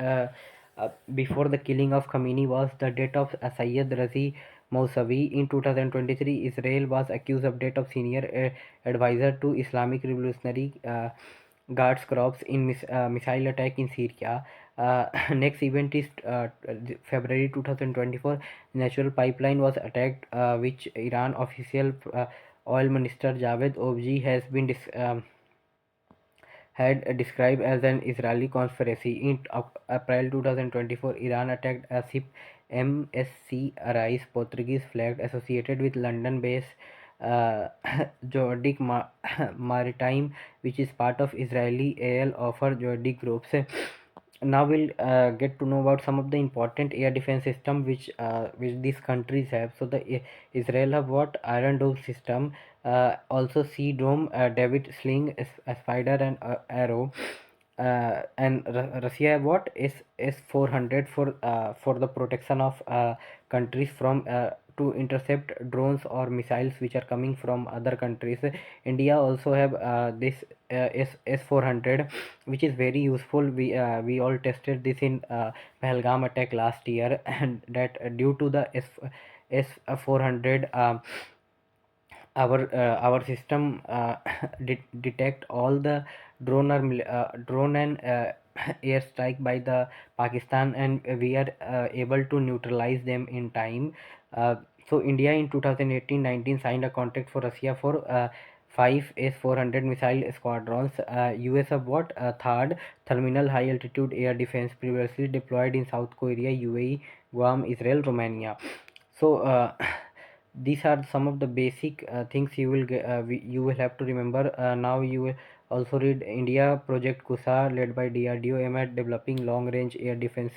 before the killing of Khamenei was the death of Sayyid Razi Mousavi. In 2023, Israel was accused of death of senior advisor to Islamic Revolutionary Guards Corps in missile attack in Syria. Next event is February 2024. Natural pipeline was attacked, which Iran official oil minister Javed Obji has been had described as an Israeli conspiracy. In April 2024, Iran attacked a ship MSC Arais, Portuguese flagged, associated with London-based Jordic Maritime, which is part of Israeli Al Offer Jordic groups. Now we'll get to know about some of the important air defense system which these countries have. So the Israel have what? Iron Dome system, also Sea Dome, David Sling, Spider, and Arrow. And Russia have what? S-400 for the protection of countries from to intercept drones or missiles which are coming from other countries. India also have this S-400, which is very useful. We all tested this in Pahalgam attack last year, and that due to the S-400, our system detect all the drone and air strike by the Pakistan, and we are able to neutralize them in time. So India in 2018-19 signed a contract for Russia for five S-400 missile squadrons. US of what? Third, terminal high altitude air defense previously deployed in South Korea, UAE, Guam, Israel, Romania. So these are some of the basic things you will get, you will have to remember. Now you will also read India Project Kusa led by DRDO aim at developing long range air defense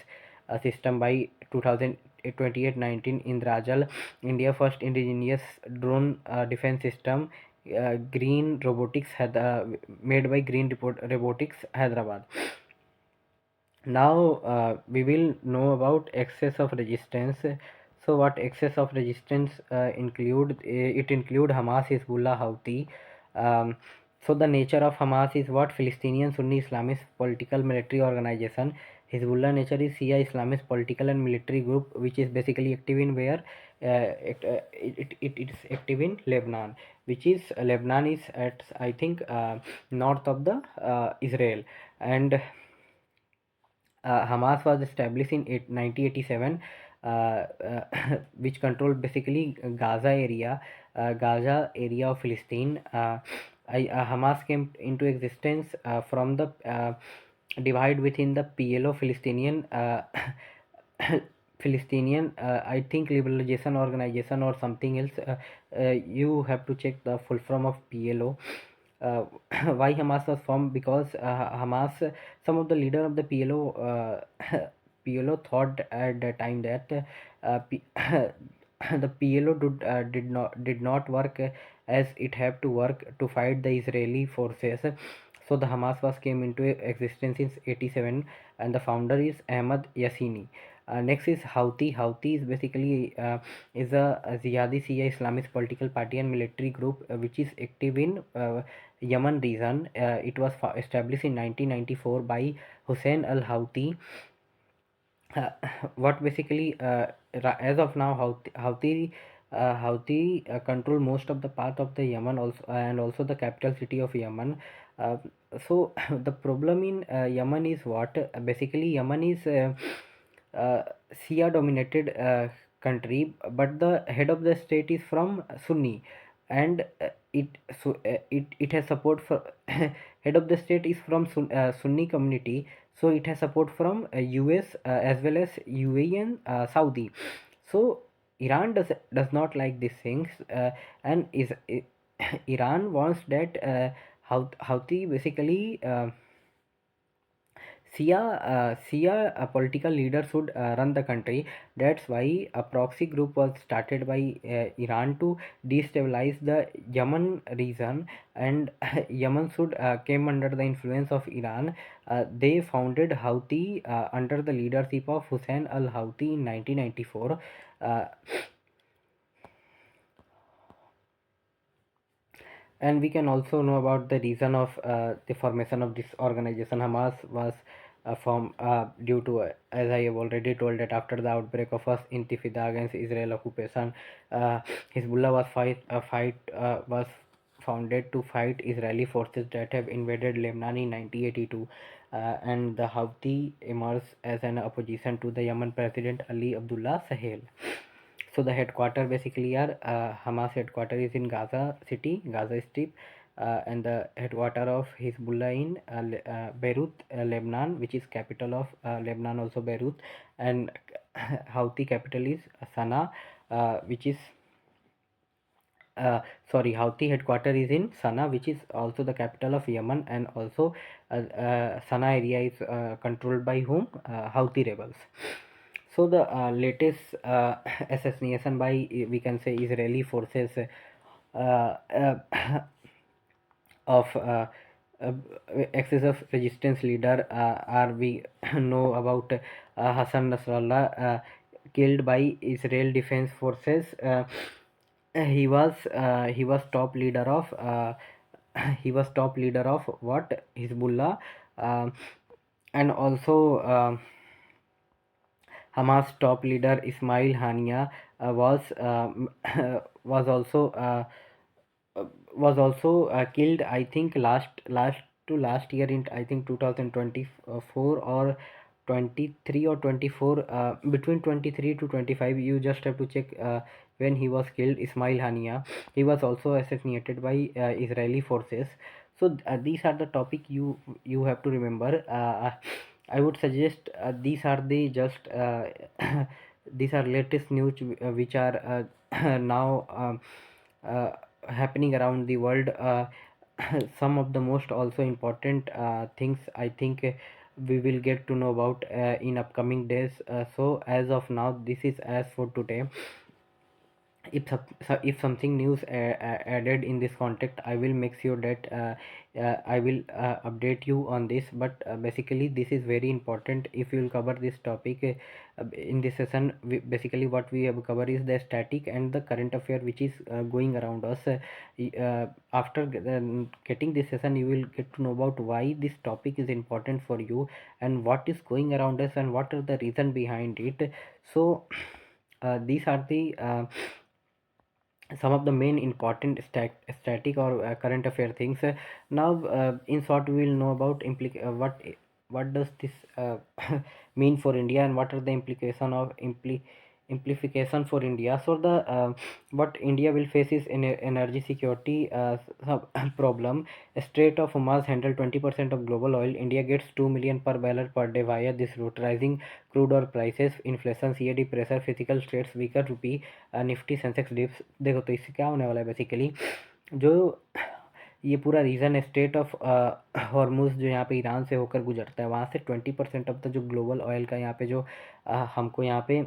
system by 2028-19 in Rajal. India first indigenous drone defense system, Green Robotics had made by Robotics Hyderabad. Now we will know about excess of resistance. So what excess of resistance include? It include Hamas, Hezbollah, Houthi. Um, so the nature of Hamas is what? Palestinian Sunni Islamist political military organization. Hezbollah nature is Shia Islamist political and military group, which is basically active in where it is active in Lebanon, which is Lebanon is at I think north of the Israel. And Hamas was established in 1987, which controlled basically Gaza area of Palestine. Hamas came into existence from the divide within the PLO Palestinian Palestinian I think liberalization organization or something else. You have to check the full form of PLO. uh, why Hamas was formed? Because Hamas, some of the leader of the PLO, PLO thought at the time that the PLO did not work as it have to work to fight the Israeli forces. So the Hamas was came into existence in 87, and the founder is Ahmad Yassini. Next is Houthi. Houthi is basically is a Ziyadi Shia Islamist political party and military group which is active in Yemen region. It was established in 1994 by Hussein al-Houthi. uh, what basically as of now Houthi control most of the part of the Yemen also, and also the capital city of Yemen. uh, so the problem in Yemen is what? Basically Yemen is uh, Shia dominated country, but the head of the state is from Sunni, and it has support for head of the state is from Sunni community, so it has support from US as well as UAE and Saudi. So Iran does not like these things, and is Iran wants that Houthi basically Shia political leader should run the country. That's why a proxy group was started by Iran to destabilize the Yemen region, and Yemen should came under the influence of Iran. They founded Houthi under the leadership of Hussein al-Houthi in 1994. Uh, and we can also know about the reason of the formation of this organization. Hamas was formed due to, as I have already told, that after the outbreak of first Intifada against Israel occupation, Hezbollah was founded to fight Israeli forces that have invaded Lebanon in 1982, and the Houthi emerged as an opposition to the Yemen President Ali Abdullah Sahel. So the headquarter basically are Hamas headquarter is in Gaza City, Gaza Strip, and the headquarter of Hezbollah in Beirut, Lebanon, which is capital of Lebanon, also Beirut, and Houthi capital is Sana'a, which is Houthi headquarter is in Sana'a, which is also the capital of Yemen, and also Sana'a area is controlled by whom? Houthi rebels. So the latest assassination by we can say Israeli forces of uh, excess of resistance leader are we know about Hassan Nasrallah, killed by Israel Defense Forces. He was top leader of he was top leader of what? Hezbollah, um, and also Hamas top leader Ismail Haniya was also killed. I think last year in I think 2024 or 23 or 24, between 23 to 25. You just have to check when he was killed, Ismail Hania. He was also assassinated by Israeli forces. So these are the topic you have to remember. I would suggest these are the just these are latest news which are now uh, happening around the world. Some of the most also important things I think we will get to know about in upcoming days. So as of now, this is as for today. If something news added in this context, I will make sure that I will update you on this. But basically this is very important. If you will cover this topic in this session, basically what we have covered is the static and the current affair which is going around us. After getting this session, you will get to know about why this topic is important for you, and what is going around us, and what are the reason behind it. So these are the some of the main important static or current affair things. Now, in short, we will know about what does this mean for India, and what are the implication of implication for India. So the what India will face is energy security problem. Strait of Hormuz handle 20% of global oil. India gets 2 million per barrel per day via this route. Rising crude oil prices, inflation, CAD pressure, physical states, weaker rupee, Nifty Sensex dips. देखो तो इससे क्या होने वाला है basically, जो ये पूरा रीजन है स्टेट ऑफ हॉर्मुज जो यहाँ पे ईरान से होकर गुजरता है, वहाँ से 20% ऑफ द जो ग्लोबल ऑयल का यहाँ पे जो हमको यहाँ पे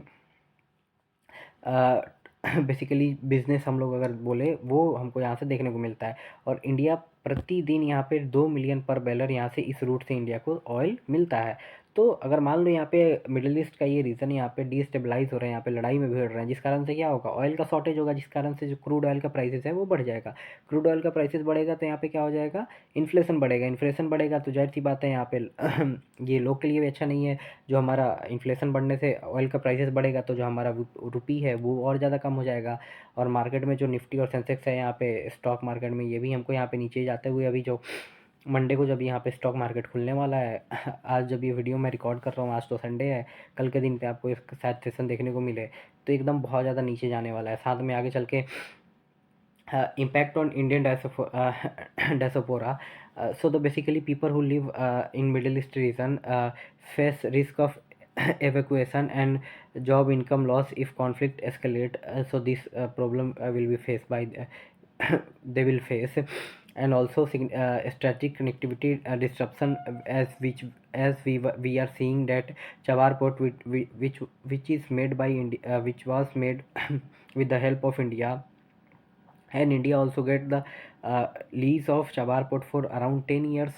बेसिकली बिजनेस हम लोग अगर बोले, वो हमको यहाँ से देखने को मिलता है। और इंडिया प्रतिदिन यहाँ पे 2 मिलियन पर बैरल यहाँ से इस रूट से इंडिया को ऑयल मिलता है। तो अगर मान लो यहाँ पे मिडिल ईस्ट का ये रीज़न यहाँ पे डिस्टेबलाइज हो रहे हैं, यहाँ पे लड़ाई में भिड़ रहे हैं, जिस कारण से क्या होगा, ऑयल का शॉर्टेज होगा, जिस कारण से जो क्रूड ऑयल का प्राइसेस है वो बढ़ जाएगा। क्रूड ऑयल का प्राइसेस बढ़ेगा तो यहाँ पे क्या हो जाएगा, इन्फ्लेशन बढ़ेगा। इन्फ्लेशन बढ़ेगा तो जाहिर सी बात है यहाँ पे ये लोग के लिए भी अच्छा नहीं है। जो हमारा इन्फ्लेशन बढ़ने से ऑयल का प्राइसेस बढ़ेगा तो जो हमारा रुपी है वो और ज़्यादा कम हो जाएगा। और मार्केट में जो निफ्टी और सेंसेक्स है यहाँ पे स्टॉक मार्केट में, ये भी हमको यहाँ पे नीचे जाते हुए, अभी जो मंडे को जब यहाँ पे स्टॉक मार्केट खुलने वाला है आज जब ये वीडियो मैं रिकॉर्ड कर रहा हूँ, आज तो संडे है, कल के दिन पे आपको इसका शायद सेशन देखने को मिले, तो एकदम बहुत ज़्यादा नीचे जाने वाला है। साथ में आगे चल के impact on Indian diaspora. So the basically people who live in Middle East region face risk of evacuation and job income loss if conflict escalate. So this problem will be faced by they will face. And also strategic connectivity disruption, as we are seeing that Chawar port which is made by India, which was made with the help of India, and India also get the lease of Chabad port for around 10 years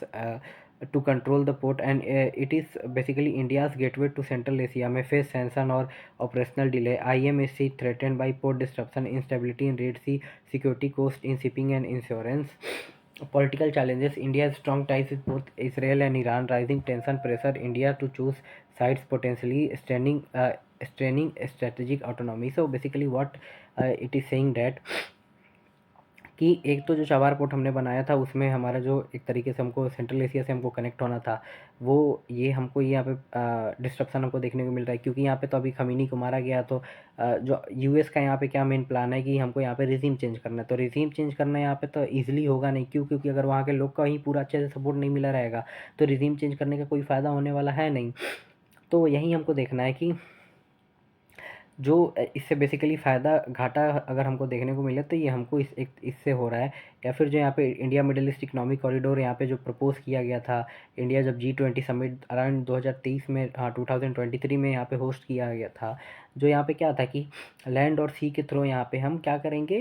to control the port, and it is basically India's gateway to Central Asia, may face sanction or operational delay. IMSC threatened by port disruption, instability in Red Sea, security cost in shipping and insurance. Political challenges, India has strong ties with both Israel and Iran, rising tension pressure India to choose sides, potentially straining strategic autonomy. So basically what it is saying that कि एक तो जो Chabahar port हमने बनाया था उसमें हमारा जो एक तरीके से हमको सेंट्रल एशिया से हमको कनेक्ट होना था, वो ये हमको यहाँ पे डिस्ट्रप्शन हमको देखने को मिल रहा है। क्योंकि यहाँ पे तो अभी खमीनी को मारा गया, तो जो यूएस का यहाँ पे क्या मेन प्लान है कि हमको यहाँ पे रिजीम चेंज करना है। तो रिजीम चेंज करना यहाँ पे तो ईजिली होगा नहीं, क्यों? क्योंकि अगर वहाँ के लोग का ही पूरा अच्छे से सपोर्ट नहीं मिला रहेगा तो रिजीम चेंज करने का कोई फ़ायदा होने वाला है नहीं। तो यही हमको देखना है कि जो इससे बेसिकली फ़ायदा घाटा अगर हमको देखने को मिले तो ये हमको इससे हो रहा है, या फिर जो यहाँ पे India middle east economic corridor यहाँ पे जो प्रपोज़ किया गया था, इंडिया जब G20 समिट अराउंड 2023 में, हाँ 2023 में यहाँ पे होस्ट किया गया था। जो यहाँ पे क्या था कि लैंड और सी के थ्रू यहाँ पे हम क्या करेंगे,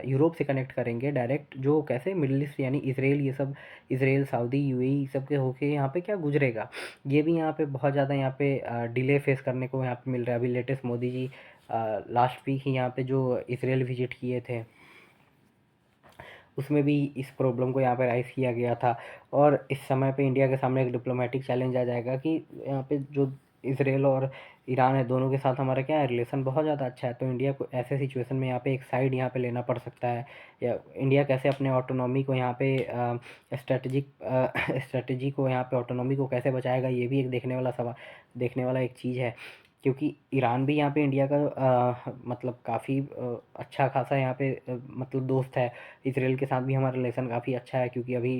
यूरोप से कनेक्ट करेंगे डायरेक्ट, जो कैसे मिडिल ईस्ट यानी इसराइल, ये सब इसराइल, सऊदी, यूएई सब के होके यहाँ पे क्या गुजरेगा। ये भी यहाँ पे बहुत ज़्यादा यहाँ पे डिले फेस करने को यहाँ पे मिल रहा है। अभी latest Modi ji last week ही यहाँ पे जो इसराइल विजिट किए थे, उसमें भी इस प्रॉब्लम को यहाँ पे राइज़ किया गया था। और इस समय पे इंडिया के सामने एक डिप्लोमेटिक चैलेंज आ जाएगा कि यहाँ पे जो इसराइल और ईरान है, दोनों के साथ हमारा क्या है, रिलेशन बहुत ज़्यादा अच्छा है। तो इंडिया को ऐसे सिचुएशन में यहाँ पे एक साइड यहाँ पे लेना पड़ सकता है, या इंडिया कैसे अपने ऑटोनॉमी को यहाँ पे स्ट्रेटजी को यहाँ पे ऑटोनॉमी को कैसे बचाएगा, ये भी एक देखने वाला एक चीज़ है। क्योंकि ईरान भी यहाँ पे इंडिया का मतलब काफ़ी अच्छा खासा यहाँ पे मतलब दोस्त है। इसराइल के साथ भी हमारा रिलेशन काफ़ी अच्छा है, क्योंकि अभी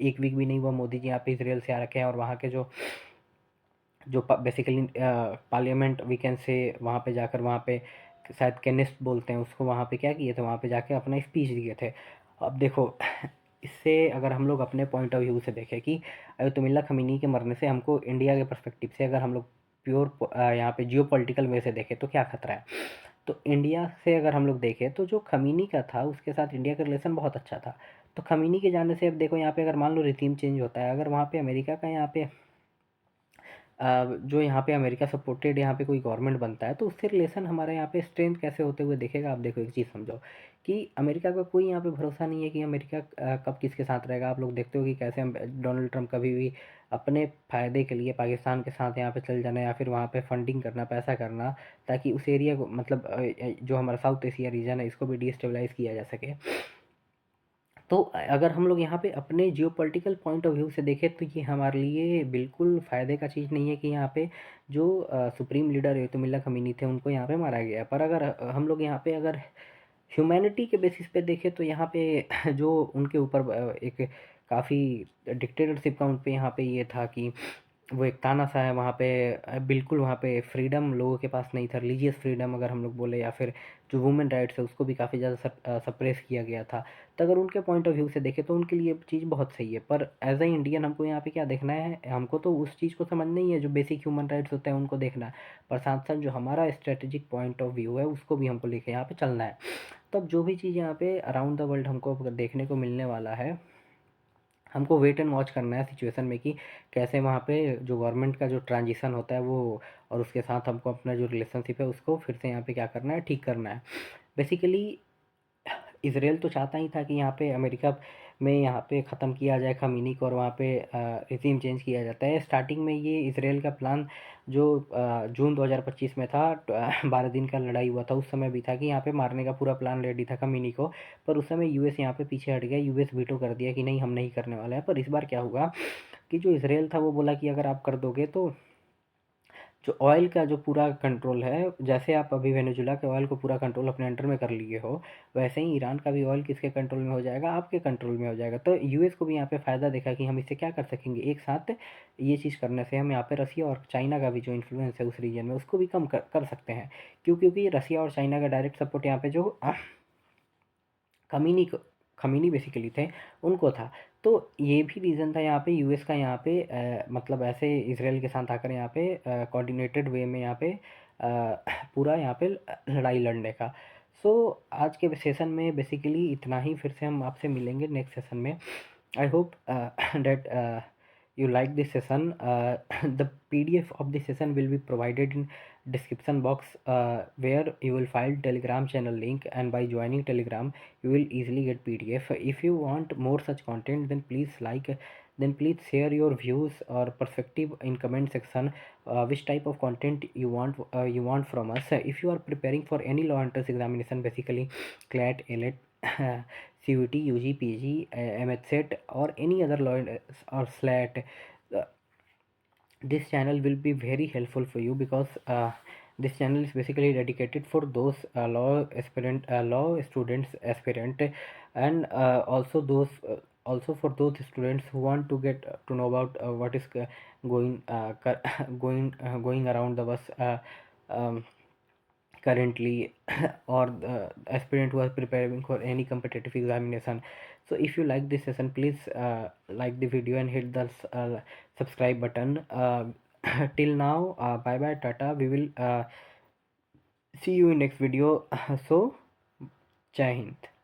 1 वीक भी नहीं हुआ मोदी जी यहाँ पे इसराइल से आ रखे हैं, और वहाँ के जो basically parliament we can say, वहाँ पे जाकर, वहाँ पे शायद केनिस्ट बोलते हैं उसको, वहाँ पे क्या किए थे, वहाँ पे जाके अपना स्पीच दिए थे। अब देखो इससे अगर हम लोग अपने पॉइंट ऑफ व्यू से देखें कि अयतुल्ला खमीनी के मरने से हमको इंडिया के पर्सपेक्टिव से अगर हम लोग प्योर यहाँ पे जियो पॉलिटिकल वे से देखें तो क्या खतरा है। तो इंडिया से अगर हम लोग देखें तो जो खमीनी का था उसके साथ इंडिया का रिलेशन बहुत अच्छा था। तो खमीनी के जाने से अब देखो यहाँ पे अगर मान लो रिजीम चेंज होता है, अगर वहाँ पे अमेरिका का यहाँ पे जो यहाँ पे अमेरिका सपोर्टेड यहाँ पे कोई गवर्नमेंट बनता है, तो उससे रिलेशन हमारे यहाँ पे स्ट्रेंथ कैसे होते हुए दिखेगा। आप देखो एक चीज़ समझो कि अमेरिका का कोई यहाँ पे भरोसा नहीं है कि अमेरिका कब किसके साथ रहेगा। आप लोग देखते हो कि कैसे हम डोनाल्ड ट्रंप कभी भी अपने फ़ायदे के लिए पाकिस्तान के साथ यहाँ पे चल जाना, या फिर वहाँ पे फंडिंग करना, पैसा करना, ताकि उस एरिया को मतलब जो हमारा साउथ एशिया रीजन है इसको भी डिस्टेबलाइज किया जा सके। तो अगर हम लोग यहाँ पे अपने जियोपॉलिटिकल पॉइंट ऑफ व्यू से देखें तो ये हमारे लिए बिल्कुल फ़ायदे का चीज़ नहीं है कि यहाँ पे जो सुप्रीम लीडर अयतुल्ला खमीनी थे उनको यहाँ पे मारा गया। पर अगर हम लोग यहाँ पे अगर ह्यूमैनिटी के बेसिस पे देखें तो यहाँ पे जो उनके ऊपर एक काफ़ी डिक्टेटरशिप का उन पे यहाँ पे ये था कि वो एक तानाशाह है वहाँ पे। बिल्कुल वहाँ पे फ्रीडम लोगों के पास नहीं था, रिलीजियस फ्रीडम अगर हम लोग बोले, या फिर जो वुमेन राइट्स है उसको भी काफ़ी ज़्यादा सप्रेस किया गया था। तो अगर उनके पॉइंट ऑफ व्यू से देखें तो उनके लिए चीज़ बहुत सही है। पर एज ए इंडियन हमको यहाँ पे क्या देखना है, हमको तो उस चीज़ को समझना ही है जो बेसिक ह्यूमन राइट्स होते हैं उनको देखना है। पर साथ साथ जो हमारा स्ट्रेटेजिक पॉइंट ऑफ व्यू है उसको भी हमको लेके यहाँ पे चलना है। तब जो भी चीज़ यहाँ पे अराउंड द वर्ल्ड हमको देखने को मिलने वाला है, हमको वेट एंड वॉच करना है सिचुएशन में कि कैसे वहाँ पे जो गवर्नमेंट का जो ट्रांजिशन होता है वो, और उसके साथ हमको अपना जो रिलेशनशिप है उसको फिर से यहाँ पे क्या करना है, ठीक करना है। बेसिकली इसराइल तो चाहता ही था कि यहाँ पे अमेरिका में यहाँ पे ख़त्म किया जाए खमीनी को, और वहाँ पे रिजीम चेंज किया जाता है। स्टार्टिंग में ये इसराइल का प्लान जो जून 2025 में था, 12 दिन का लड़ाई हुआ था, उस समय भी था कि यहाँ पे मारने का पूरा प्लान रेडी था खमीनी को। पर उस समय यूएस यहाँ पे पीछे हट गया, यूएस वीटो कर दिया कि नहीं हम नहीं करने वाले हैं। पर इस बार क्या हुआ कि जो इसराइल था वो बोला कि अगर आप कर दोगे तो जो ऑयल का जो पूरा कंट्रोल है, जैसे आप अभी वेनेजुला के ऑयल को पूरा कंट्रोल अपने अंडर में कर लिए हो, वैसे ही ईरान का भी ऑयल किसके कंट्रोल में हो जाएगा, आपके कंट्रोल में हो जाएगा। तो यूएस को भी यहाँ पे फ़ायदा देखा कि हम इससे क्या कर सकेंगे एक साथ, ये चीज़ करने से हम यहाँ पे रसिया और चाइना का भी जो इन्फ्लुएंस है उस रीजन में उसको भी कम कर सकते हैं। क्योंकि रसिया और चाइना का डायरेक्ट सपोर्ट यहाँ पे जो खमीनी को खमीनी बेसिकली थे उनको था। तो ये भी रीज़न था यहाँ पे यूएस का यहाँ पे मतलब ऐसे इसराइल के साथ आकर यहाँ पे कोऑर्डिनेटेड वे में यहाँ पे पूरा यहाँ पे लड़ाई लड़ने का। सो आज के सेशन में बेसिकली इतना ही। फिर से हम आपसे मिलेंगे नेक्स्ट सेशन में। I hope that you like this session. The PDF of the session will be provided in description box, where you will find Telegram channel link, and by joining Telegram you will easily get PDF. If you want more such content, then please share your views or perspective in comment section. Which type of content you want from us. If you are preparing for any law entrance examination, basically CLAT, ALET, CUT, UG, PG, MHSET, or any other law or SLAT, uh, this channel will be very helpful for you, because this channel is basically dedicated for those law students aspirant, and also for those students who want to get to know about what is going going around the bus um, currently, or the aspirant who are preparing for any competitive examination. So if you like this session, please like the video and hit the subscribe button. Till now, bye bye, tata. We will see you in next video. So, Jai Hind.